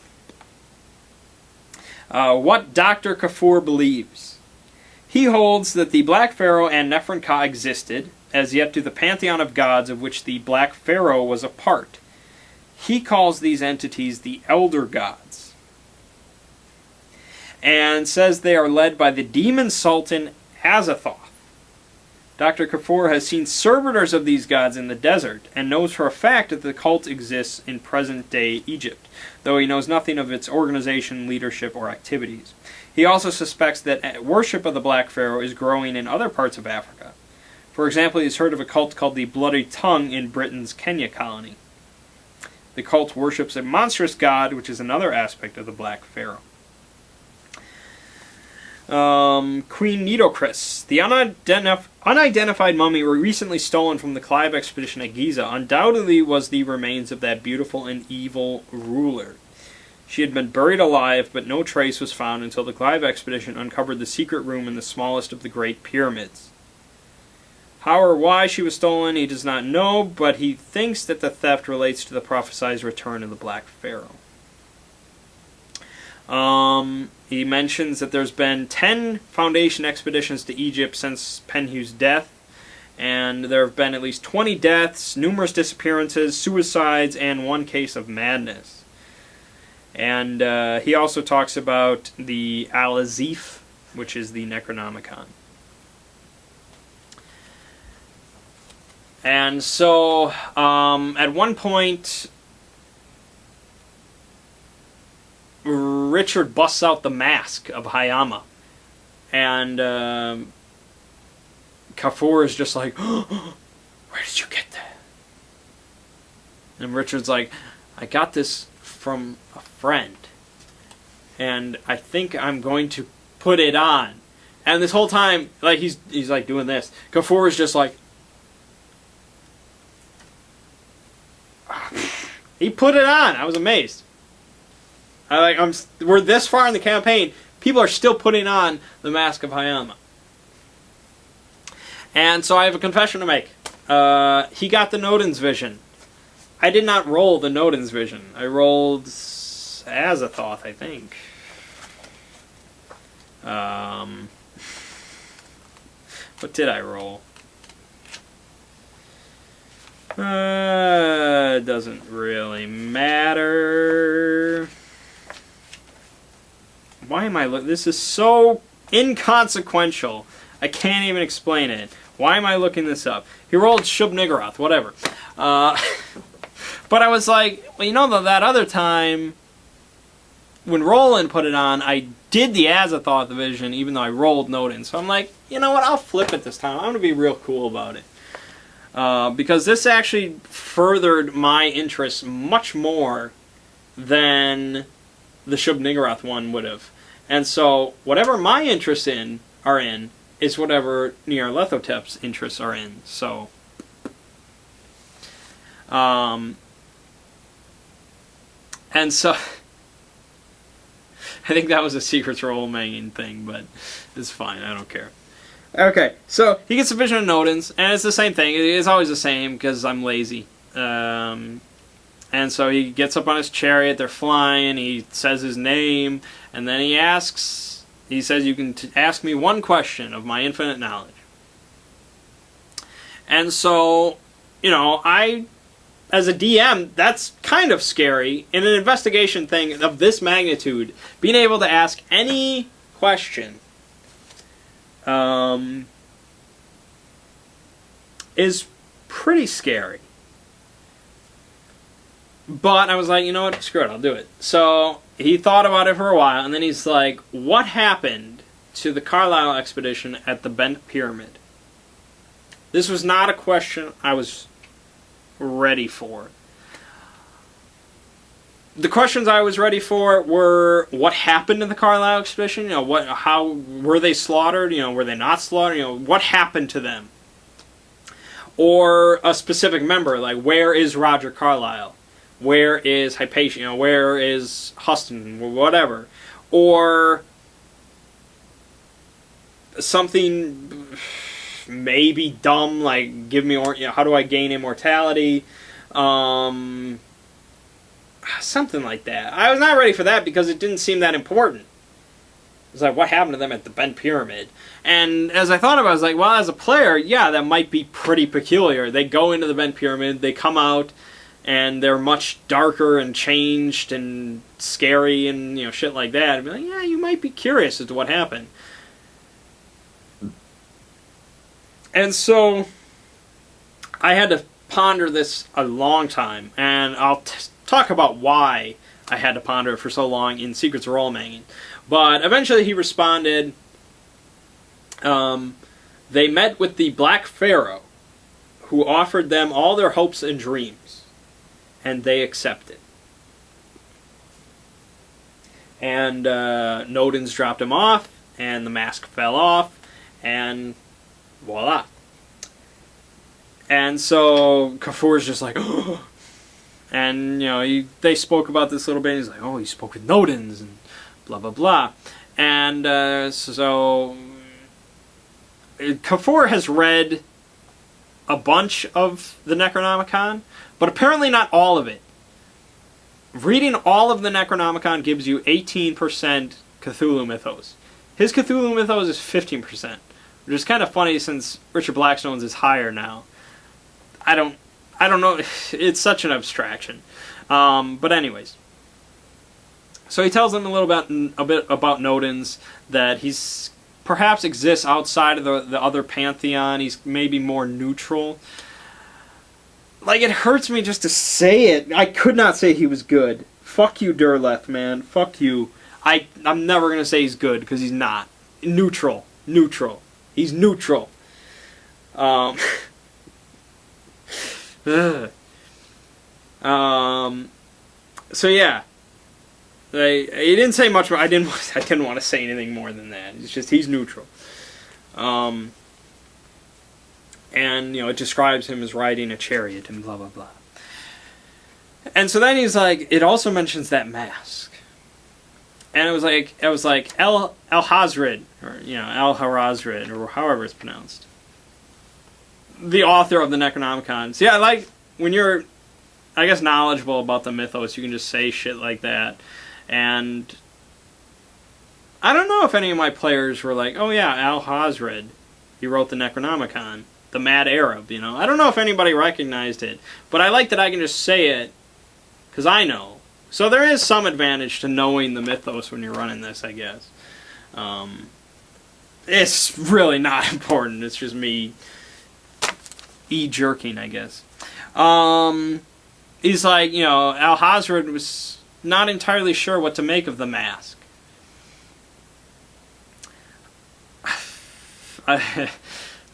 What Dr. Kafur believes. He holds that the Black Pharaoh and Neferka existed, as yet do the pantheon of gods of which the Black Pharaoh was a part. He calls these entities the Elder Gods, and says they are led by the demon sultan Azathoth. Dr. Kafur has seen servitors of these gods in the desert, and knows for a fact that the cult exists in present-day Egypt, though he knows nothing of its organization, leadership, or activities. He also suspects that worship of the Black Pharaoh is growing in other parts of Africa. For example, he has heard of a cult called the Bloody Tongue in Britain's Kenya colony. The cult worships a monstrous god, which is another aspect of the Black Pharaoh. Queen Nitocris. The unidentified mummy recently stolen from the Clive expedition at Giza undoubtedly was the remains of that beautiful and evil ruler. She had been buried alive, but no trace was found until the Clive expedition uncovered the secret room in the smallest of the Great Pyramids. How or why she was stolen, he does not know, but he thinks that the theft relates to the prophesied return of the Black Pharaoh. He mentions that there's been 10 Foundation expeditions to Egypt since Penhew's death, and there have been at least 20 deaths, numerous disappearances, suicides, and one case of madness. And he also talks about the Al-Azif, which is the Necronomicon. And so, at one point, Richard busts out the mask of Hayama. And Kafur is just like, oh, where did you get that? And Richard's like, I got this from a friend. And I think I'm going to put it on. And this whole time, like he's like doing this. Kafur is just like, he put it on. I was amazed. We're this far in the campaign. People are still putting on the Mask of Hayama. And so I have a confession to make. He got the Nodin's vision. I did not roll the Nodin's vision. I rolled Azathoth, I think. What did I roll? It doesn't really matter. Why am I looking? This is so inconsequential. I can't even explain it. Why am I looking this up? He rolled Shub-Niggurath, whatever. But I was like, well, you know, that other time when Roland put it on, I did the Azathoth division even though I rolled Nodin. So I'm like, you know what? I'll flip it this time. I'm going to be real cool about it. Because this actually furthered my interest much more than the Shub-Niggurath one would have. And so, whatever my interests are in is whatever Nyarlathotep's interests are in. So, and so, I think that was a secrets role Mangging thing, but it's fine. I don't care. Okay, so he gets a vision of Nodin's, and it's the same thing. It's always the same because I'm lazy. And so he gets up on his chariot, they're flying, he says his name, and then he says, you can ask me one question of my infinite knowledge. And so, you know, as a DM, that's kind of scary. In an investigation thing of this magnitude, being able to ask any question is pretty scary. But I was like, you know what, screw it, I'll do it. So he thought about it for a while, and then he's like, what happened to the Carlisle expedition at the Bent Pyramid? This was not a question I was ready for. The questions I was ready for were, what happened to the Carlisle expedition? You know, how were they slaughtered? You know, were they not slaughtered? You know, what happened to them? Or a specific member, like, where is Roger Carlisle? Where is Hypatia? You know, where is Huston? Whatever. Or something maybe dumb, like, give me, you know, how do I gain immortality? Something like that. I was not ready for that because it didn't seem that important. It was like, what happened to them at the Bent Pyramid? And as I thought about it, I was like, well, as a player, yeah, that might be pretty peculiar. They go into the Bent Pyramid, they come out, and they're much darker and changed and scary and, you know, shit like that. I'd be like, yeah, you might be curious as to what happened. And so I had to ponder this a long time, and I'll talk about why I had to ponder it for so long in Secrets of Role Mangging. But eventually he responded, they met with the Black Pharaoh, who offered them all their hopes and dreams, and they accepted. And Nodin's dropped him off, and the mask fell off, and voila. And so Kafur's just like, oh. And, you know, they spoke about this a little bit, and he's like, oh, he spoke with Nodin's, and blah, blah, blah. And so Kafur has read a bunch of the Necronomicon, but apparently not all of it. Reading all of the Necronomicon gives you 18% Cthulhu mythos. His Cthulhu mythos is 15%, which is kind of funny since Richard Blackstone's is higher now. I don't know. It's such an abstraction. But anyways. So he tells them a bit about Nodens, that he's perhaps exists outside of the other pantheon. He's maybe more neutral. Like, it hurts me just to say it. I could not say he was good. Fuck you, Derleth, man. Fuck you. I'm never going to say he's good, because he's not. Neutral. Neutral. He's neutral. So yeah. He didn't say much, but I didn't want to say anything more than that. It's just, he's neutral. And, you know, it describes him as riding a chariot and blah, blah, blah. And so then he's like, it also mentions that mask. And it was like El-Hazred, or, you know, El-Harazred, or however it's pronounced. The author of the Necronomicon. See, I like, when you're, I guess, knowledgeable about the mythos, you can just say shit like that. And I don't know if any of my players were like, oh yeah, El-Hazred, he wrote the Necronomicon, the Mad Arab, you know. I don't know if anybody recognized it, but I like that I can just say it, because I know. So there is some advantage to knowing the mythos when you're running this, I guess. It's really not important, it's just me jerking, I guess. He's like, you know, El-Hazred was not entirely sure what to make of the mask.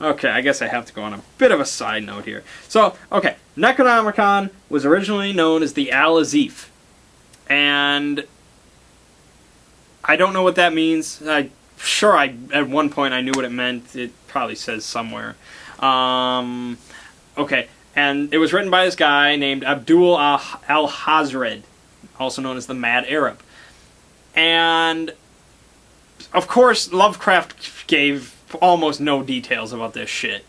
Okay, I guess I have to go on a bit of a side note here. So, okay, Necronomicon was originally known as the Al-Azif. And I don't know what that means. At one point I knew what it meant. It probably says somewhere. Okay, and it was written by this guy named Abdul al-Hazred, also known as the Mad Arab. And, of course, Lovecraft gave almost no details about this shit.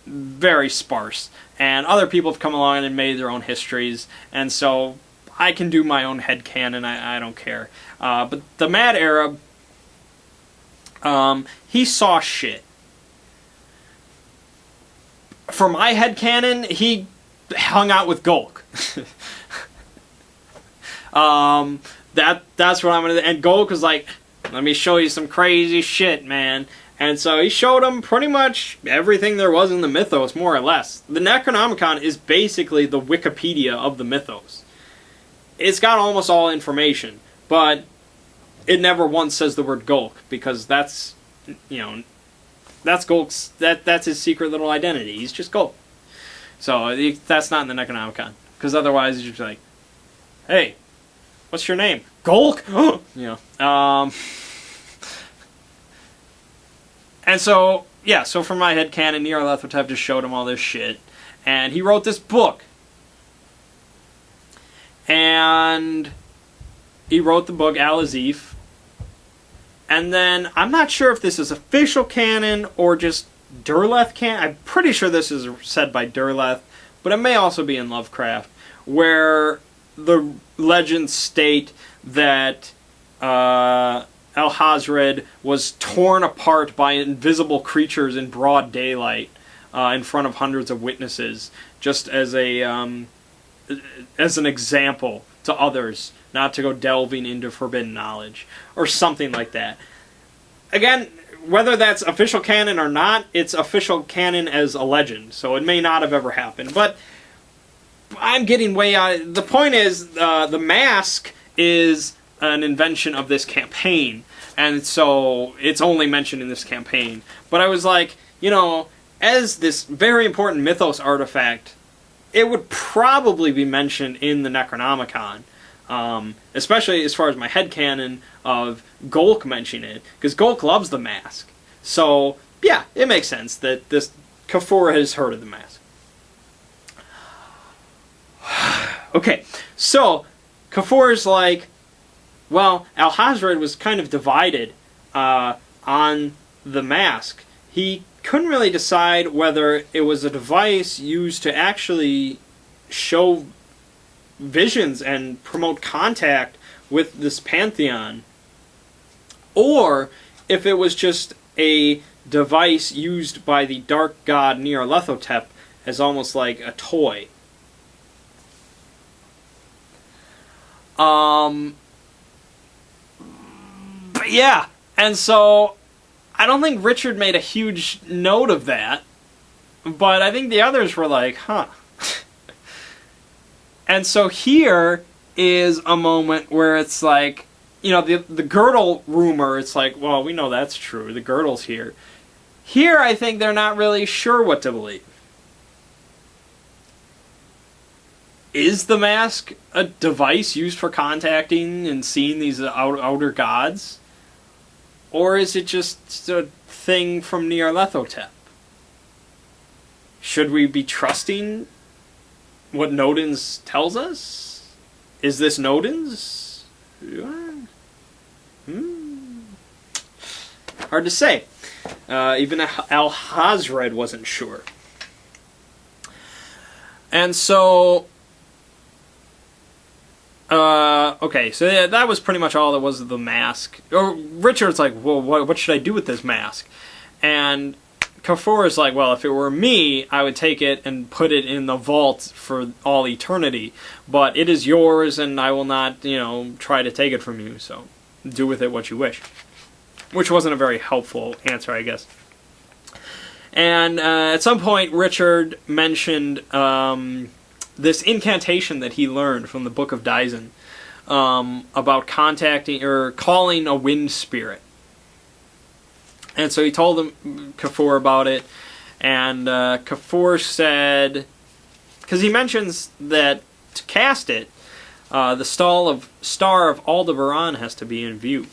Very sparse. And other people have come along and made their own histories, and so I can do my own headcanon, I don't care. But the Mad Arab, he saw shit. For my headcanon, he hung out with Golk. That's what I'm gonna. And Golk was like, "Let me show you some crazy shit, man." And so he showed him pretty much everything there was in the mythos, more or less. The Necronomicon is basically the Wikipedia of the mythos. It's got almost all information, but it never once says the word Golk, because that's, you know, that's Golk's, that's his secret little identity. He's just Golk. So that's not in the Necronomicon, because otherwise you'd just be like, "Hey, what's your name? Golk?" You know. And so, yeah, so for my headcanon, Nyarlathotep just showed him all this shit, and he wrote this book. And he wrote the book Al-Azif, and then I'm not sure if this is official canon or just Derleth canon. I'm pretty sure this is said by Derleth, but it may also be in Lovecraft, where the legends state that El-Hazred was torn apart by invisible creatures in broad daylight in front of hundreds of witnesses, just as an example to others not to go delving into forbidden knowledge, or something like that. Again, whether that's official canon or not, it's official canon as a legend, so it may not have ever happened. But I'm getting way out. The point is, the mask is an invention of this campaign, and so it's only mentioned in this campaign. But I was like, you know, as this very important mythos artifact, it would probably be mentioned in the Necronomicon, especially as far as my headcanon of Golk mentioning it, because Golk loves the mask. So, yeah, it makes sense that this Kafur has heard of the mask. Okay, so Kafur's like, well, El-Hazred was kind of divided on the mask. He couldn't really decide whether it was a device used to actually show visions and promote contact with this pantheon, or if it was just a device used by the dark god Nyarlathotep as almost like a toy. But yeah, and so I don't think Richard made a huge note of that, but I think the others were like, huh. And so here is a moment where it's like, you know, the girdle rumor, it's like, well, we know that's true. The girdle's here. Here, I think they're not really sure what to believe. Is the mask a device used for contacting and seeing these outer gods? Or is it just a thing from Nyarlathotep? Should we be trusting what Nodens tells us? Is this Nodens? Hard to say. Even Al-Hazred wasn't sure. And so... okay, so yeah, that was pretty much all that was of the mask. Or Richard's like, well, what should I do with this mask? And Kafur is like, well, if it were me, I would take it and put it in the vault for all eternity. But it is yours, and I will not, you know, try to take it from you, so do with it what you wish. Which wasn't a very helpful answer, I guess. And at some point, Richard mentioned this incantation that he learned from the Book of Dyson about contacting or calling a wind spirit. And so he told him, Kafur, about it, and Kafur said, because he mentions that to cast it, the star of Aldebaran has to be in view.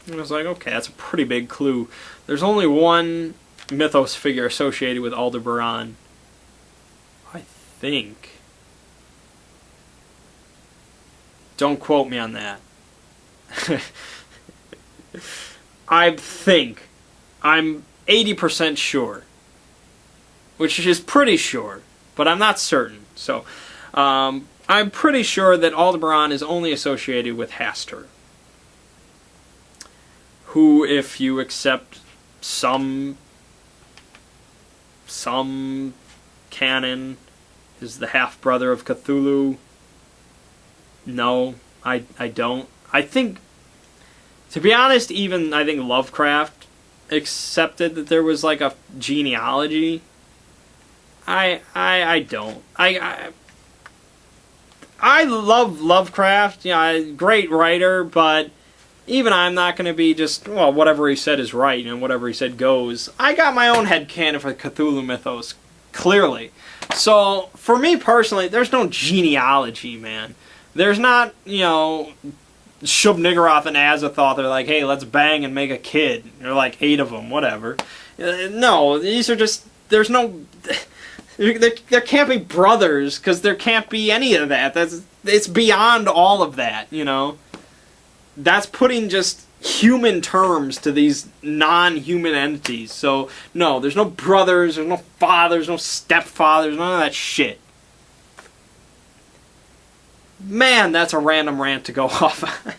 And I was like, okay, that's a pretty big clue. There's only one mythos figure associated with Aldebaran, I think. Don't quote me on that. I think. I'm 80% sure. Which is pretty sure, but I'm not certain. So, I'm pretty sure that Aldebaran is only associated with Hastur, who, if you accept some canon, is the half-brother of Cthulhu. No, I don't. I think, to be honest, even I think Lovecraft accepted that there was like a genealogy. I don't. I love Lovecraft, you know, great writer, but even I'm not going to be just, well, whatever he said is right and whatever he said goes. I got my own headcanon for the Cthulhu mythos, clearly. So, for me personally, there's no genealogy, man. There's not, you know, Shub-Niggurath and Azathoth are like, hey, let's bang and make a kid. There are like 8 of them, whatever. No, these are just, there's no, there can't be brothers, because there can't be any of that. It's beyond all of that, you know. That's putting just human terms to these non-human entities. So, no, there's no brothers, there's no fathers, no stepfathers, none of that shit. Man, that's a random rant to go off on.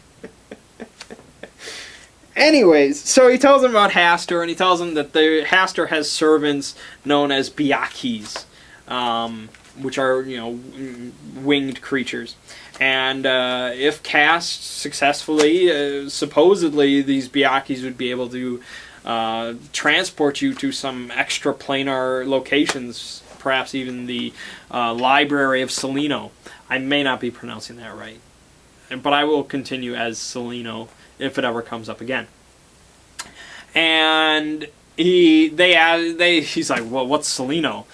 Anyways, so he tells him about Hastur, and he tells him that Hastur has servants known as Biakis, which are, you know, winged creatures. And if cast successfully, supposedly these Biakis would be able to transport you to some extraplanar locations, perhaps even the Library of Seleno. I may not be pronouncing that right, but I will continue as Seleno if it ever comes up again. And he's like, well, what's Seleno?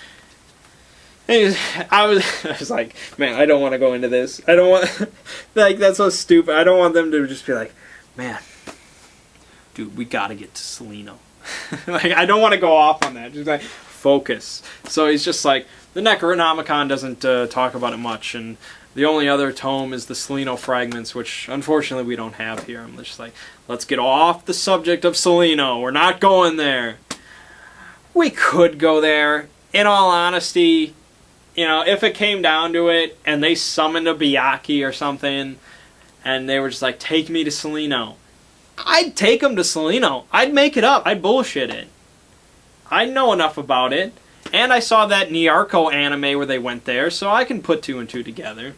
I was like, man, I don't want to go into this. I don't want, like, that's so stupid. I don't want them to just be like, man, dude, we gotta get to Seleno. Like, I don't want to go off on that. Just like, focus. So he's just like, the Necronomicon doesn't talk about it much, and the only other tome is the Seleno Fragments, which unfortunately we don't have here. I'm just like, let's get off the subject of Seleno. We're not going there. We could go there. In all honesty, you know, if it came down to it, and they summoned a Biaki or something, and they were just like, take me to Seleno, I'd take them to Seleno. I'd make it up. I'd bullshit it. I know enough about it. And I saw that Nyarko anime where they went there, so I can put 2 and 2 together.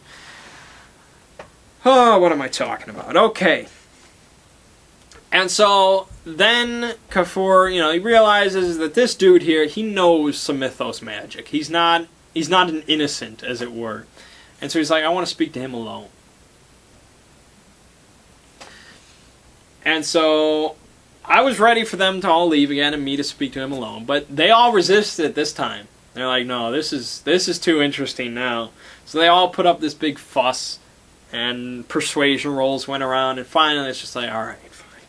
Oh, what am I talking about? Okay. And so then Kafur, he realizes that this dude here, he knows some mythos magic. He's not an innocent, as it were. And so he's like, I want to speak to him alone. And so I was ready for them to all leave again and me to speak to him alone, but they all resisted this time. They're like, no, this is too interesting now. So they all put up this big fuss, and persuasion rolls went around, and finally it's just like, all right, fine.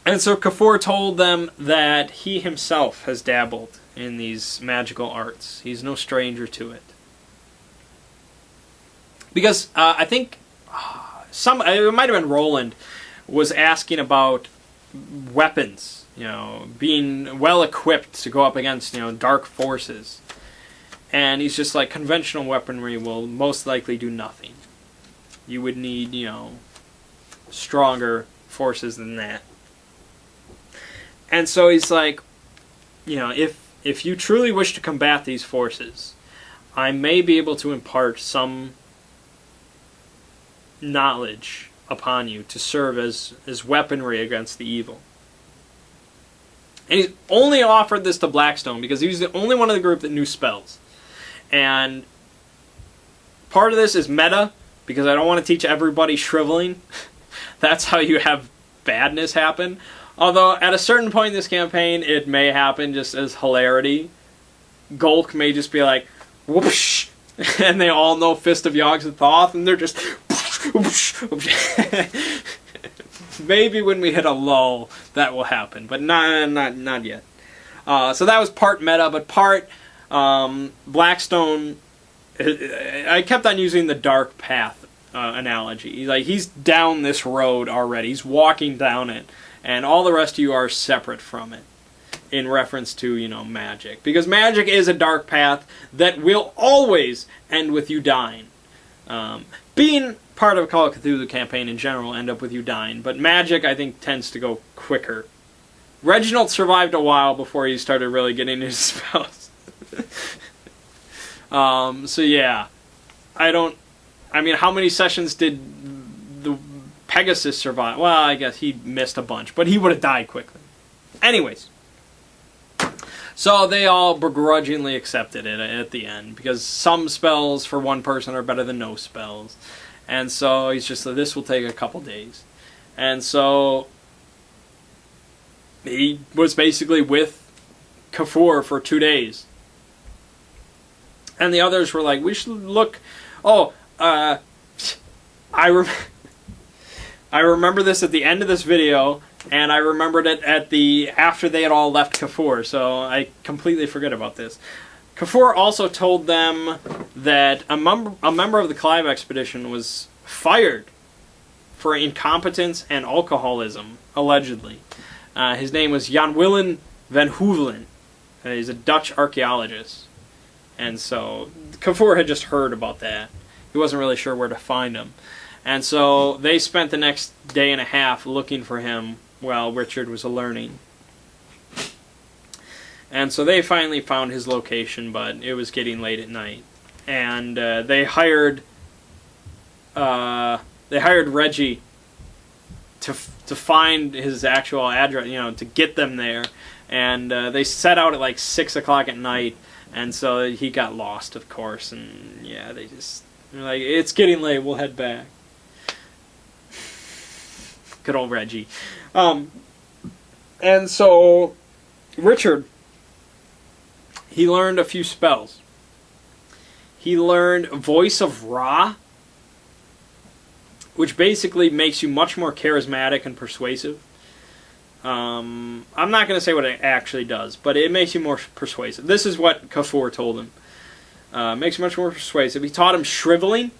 And so Kafur told them that he himself has dabbled in these magical arts. He's no stranger to it. Because I think it might have been Roland was asking about weapons, being well equipped to go up against, dark forces. And he's just like, conventional weaponry will most likely do nothing. You would need, stronger forces than that. And so he's like, if you truly wish to combat these forces, I may be able to impart some knowledge upon you to serve as weaponry against the evil. And he's only offered this to Blackstone because he was the only one of the group that knew spells. And part of this is meta, because I don't want to teach everybody shriveling. That's how you have badness happen. Although, at a certain point in this campaign, it may happen just as hilarity. Golk may just be like, whoosh, and they all know Fist of Yogg-Sothoth, and they're just whoosh, whoosh. Maybe when we hit a lull, that will happen, but not yet. So that was part meta, but part Blackstone. I kept on using the dark path analogy. Like, he's down this road already. He's walking down it. And all the rest of you are separate from it, in reference to, magic. Because magic is a dark path that will always end with you dying. Being part of a Call of Cthulhu campaign in general end up with you dying, but magic, I think, tends to go quicker. Reginald survived a while before he started really getting his spells. So yeah. How many sessions did the Pegasus survived? Well, I guess he missed a bunch, but he would have died quickly. Anyways. So they all begrudgingly accepted it at the end, because some spells for one person are better than no spells. And so he's just like, this will take a couple days. And so he was basically with Kafur for 2 days. And the others were like, we should look... I remember this at the end of this video, and I remembered it after they had all left Kafur, so I completely forget about this. Kafur also told them that a member of the Clive expedition was fired for incompetence and alcoholism, allegedly. His name was Jan Willem van Hoevelen. He's a Dutch archaeologist. And so Kafur had just heard about that. He wasn't really sure where to find him. And so they spent the next day and a half looking for him while Richard was learning. And so they finally found his location, but it was getting late at night. And they hired Reggie to find his actual address, to get them there. And they set out at like 6 o'clock at night, and so he got lost, of course. And yeah, they're like, it's getting late, we'll head back. Good old Reggie. And so Richard, he learned a few spells. He learned Voice of Ra, which basically makes you much more charismatic and persuasive. I'm not going to say what it actually does, but it makes you more persuasive. This is what Kafur told him. Makes you much more persuasive. He taught him shriveling,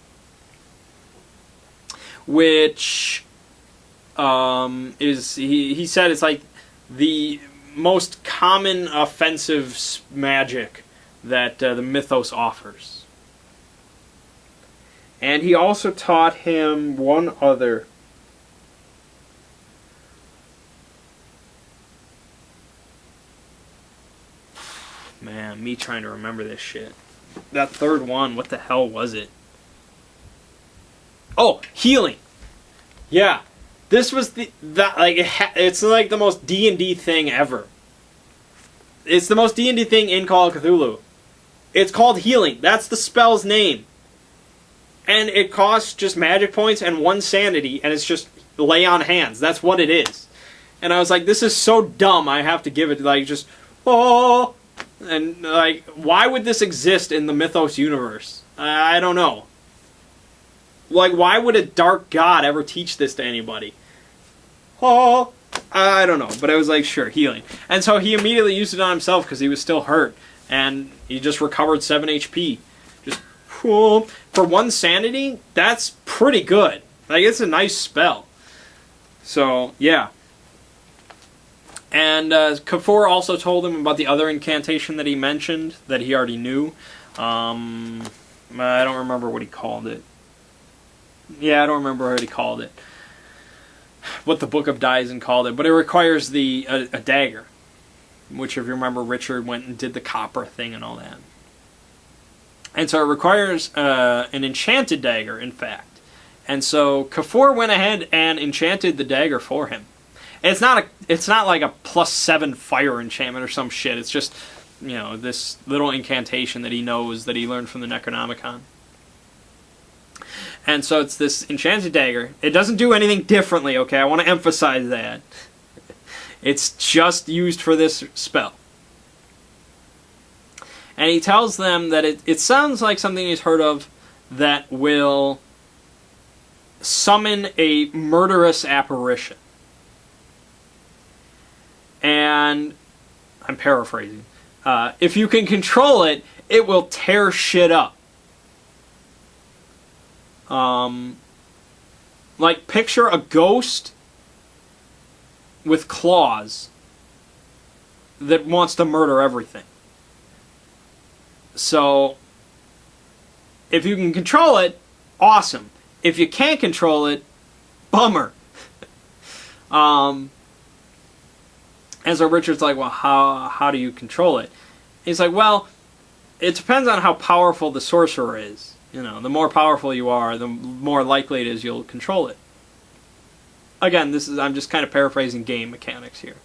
which he said it's like the most common offensive magic that the mythos offers. And he also taught him one other. Man, me trying to remember this shit. That third one, what the hell was it? Oh, healing. Yeah, this was it's like the most D&D thing ever. It's the most D&D thing in Call of Cthulhu. It's called healing. That's the spell's name. And it costs just magic points and 1 sanity, and it's just lay on hands. That's what it is. And I was like, this is so dumb, I have to give it, like, just, oh. And, like, why would this exist in the Mythos universe? I don't know. Like, why would a dark god ever teach this to anybody? Oh, I don't know. But I was like, sure, healing. And so he immediately used it on himself because he was still hurt. And he just recovered 7 HP. Just, whoa. For 1 sanity, that's pretty good. Like, it's a nice spell. So, yeah. And Kafur also told him about the other incantation that he mentioned, that he already knew. I don't remember what he called it. Yeah, I don't remember what he called it. What the Book of Daisen called it. But it requires a dagger. Which, if you remember, Richard went and did the copper thing and all that. And so it requires an enchanted dagger, in fact. And so Kafur went ahead and enchanted the dagger for him. It's not like a +7 fire enchantment or some shit. It's just, you know, this little incantation that he knows that he learned from the Necronomicon. And so it's this enchanted dagger. It doesn't do anything differently, okay? I want to emphasize that. It's just used for this spell. And he tells them that it sounds like something he's heard of that will summon a murderous apparition. And I'm paraphrasing. If you can control it, it will tear shit up. Like, picture a ghost with claws that wants to murder everything. So, if you can control it, awesome. If you can't control it, bummer. And so Richard's like, well, how do you control it? He's like, well, it depends on how powerful the sorcerer is. You know, the more powerful you are, the more likely it is you'll control it. Again, I'm just kind of paraphrasing game mechanics here.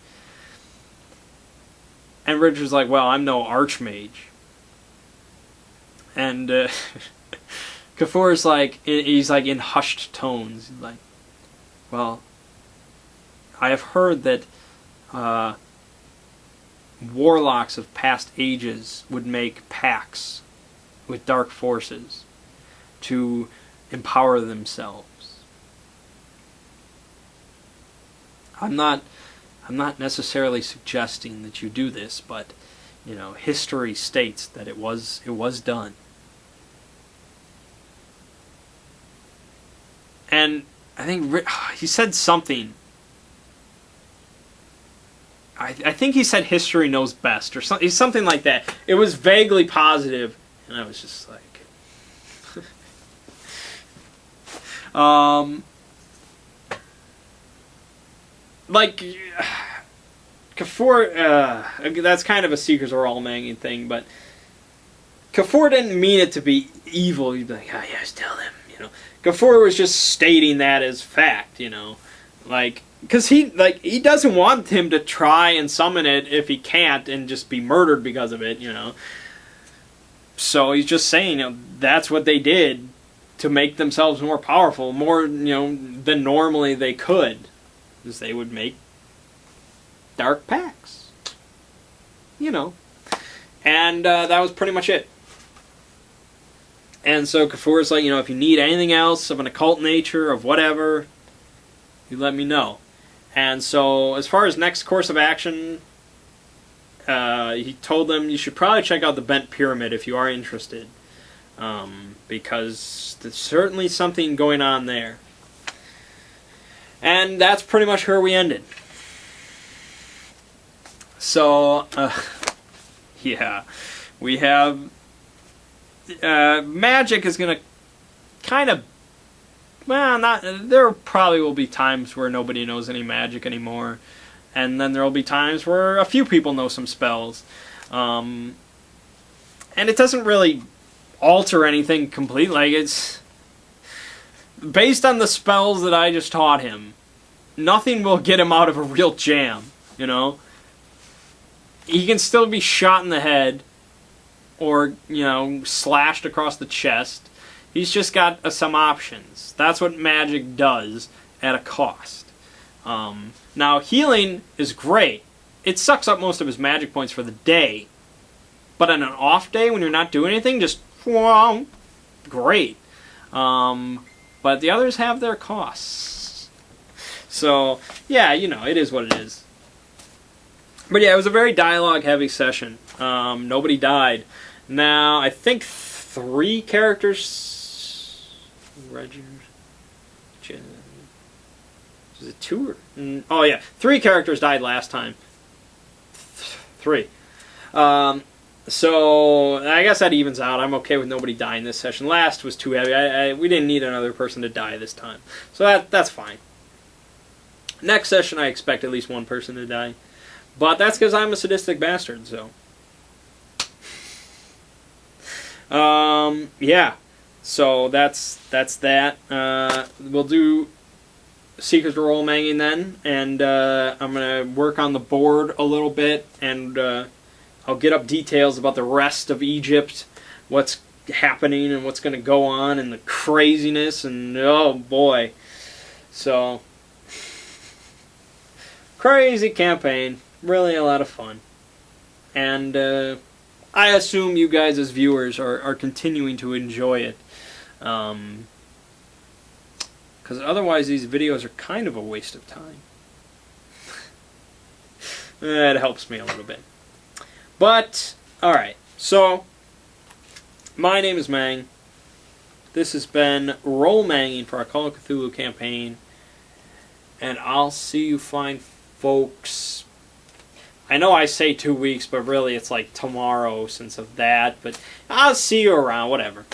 And Richard's like, well, I'm no archmage. And Kafur's like, he's like in hushed tones. He's like, well, I have heard that warlocks of past ages would make pacts with dark forces to empower themselves. I'm not necessarily suggesting that you do this, but you know, history states that it was done. And I think he said something. I think he said history knows best, or something like that. It was vaguely positive, and I was just like, like Kafur. That's kind of a Seekers are all Mangging thing, but Kafur didn't mean it to be evil. He'd be like, oh yes, tell him, you know. Kafur was just stating that as fact, you know, like. Because he doesn't want him to try and summon it if he can't and just be murdered because of it, you know. So he's just saying, you know, that's what they did to make themselves more powerful, more, you know, than normally they could. Because they would make dark pacts. You know. And that was pretty much it. And so Kafur's like, you know, if you need anything else of an occult nature, of whatever, you let me know. And so, as far as next course of action, he told them you should probably check out the Bent Pyramid if you are interested. Because there's certainly something going on there. And that's pretty much where we ended. So, yeah. We have... magic is going to kind of... Well, there probably will be times where nobody knows any magic anymore. And then there will be times where a few people know some spells. And it doesn't really alter anything completely. Like, it's... based on the spells that I just taught him, nothing will get him out of a real jam, you know? He can still be shot in the head or, you know, slashed across the chest. He's just got some options. That's what magic does at a cost. Now, healing is great. It sucks up most of his magic points for the day. But on an off day, when you're not doing anything, just, wow, great. But the others have their costs. So, yeah, you know, it is what it is. But yeah, it was a very dialogue-heavy session. Nobody died. Now, I think 3 characters... Was it 2 or... Oh yeah, 3 characters died last time. 3. So, I guess that evens out. I'm okay with nobody dying this session. Last was too heavy. We didn't need another person to die this time. So that's fine. Next session, I expect at least 1 person to die. But that's because I'm a sadistic bastard, so... yeah. So that's that. We'll do Secret Role Mangging then, and I'm going to work on the board a little bit, and I'll get up details about the rest of Egypt, what's happening and what's going to go on, and the craziness, and oh boy. So, crazy campaign. Really a lot of fun. And I assume you guys as viewers are continuing to enjoy it. Because otherwise these videos are kind of a waste of time. That helps me a little bit. But, alright, so, my name is Mang. This has been Role Mangging for our Call of Cthulhu campaign. And I'll see you fine folks. I know I say 2 weeks, but really it's like tomorrow since of that. But I'll see you around, whatever.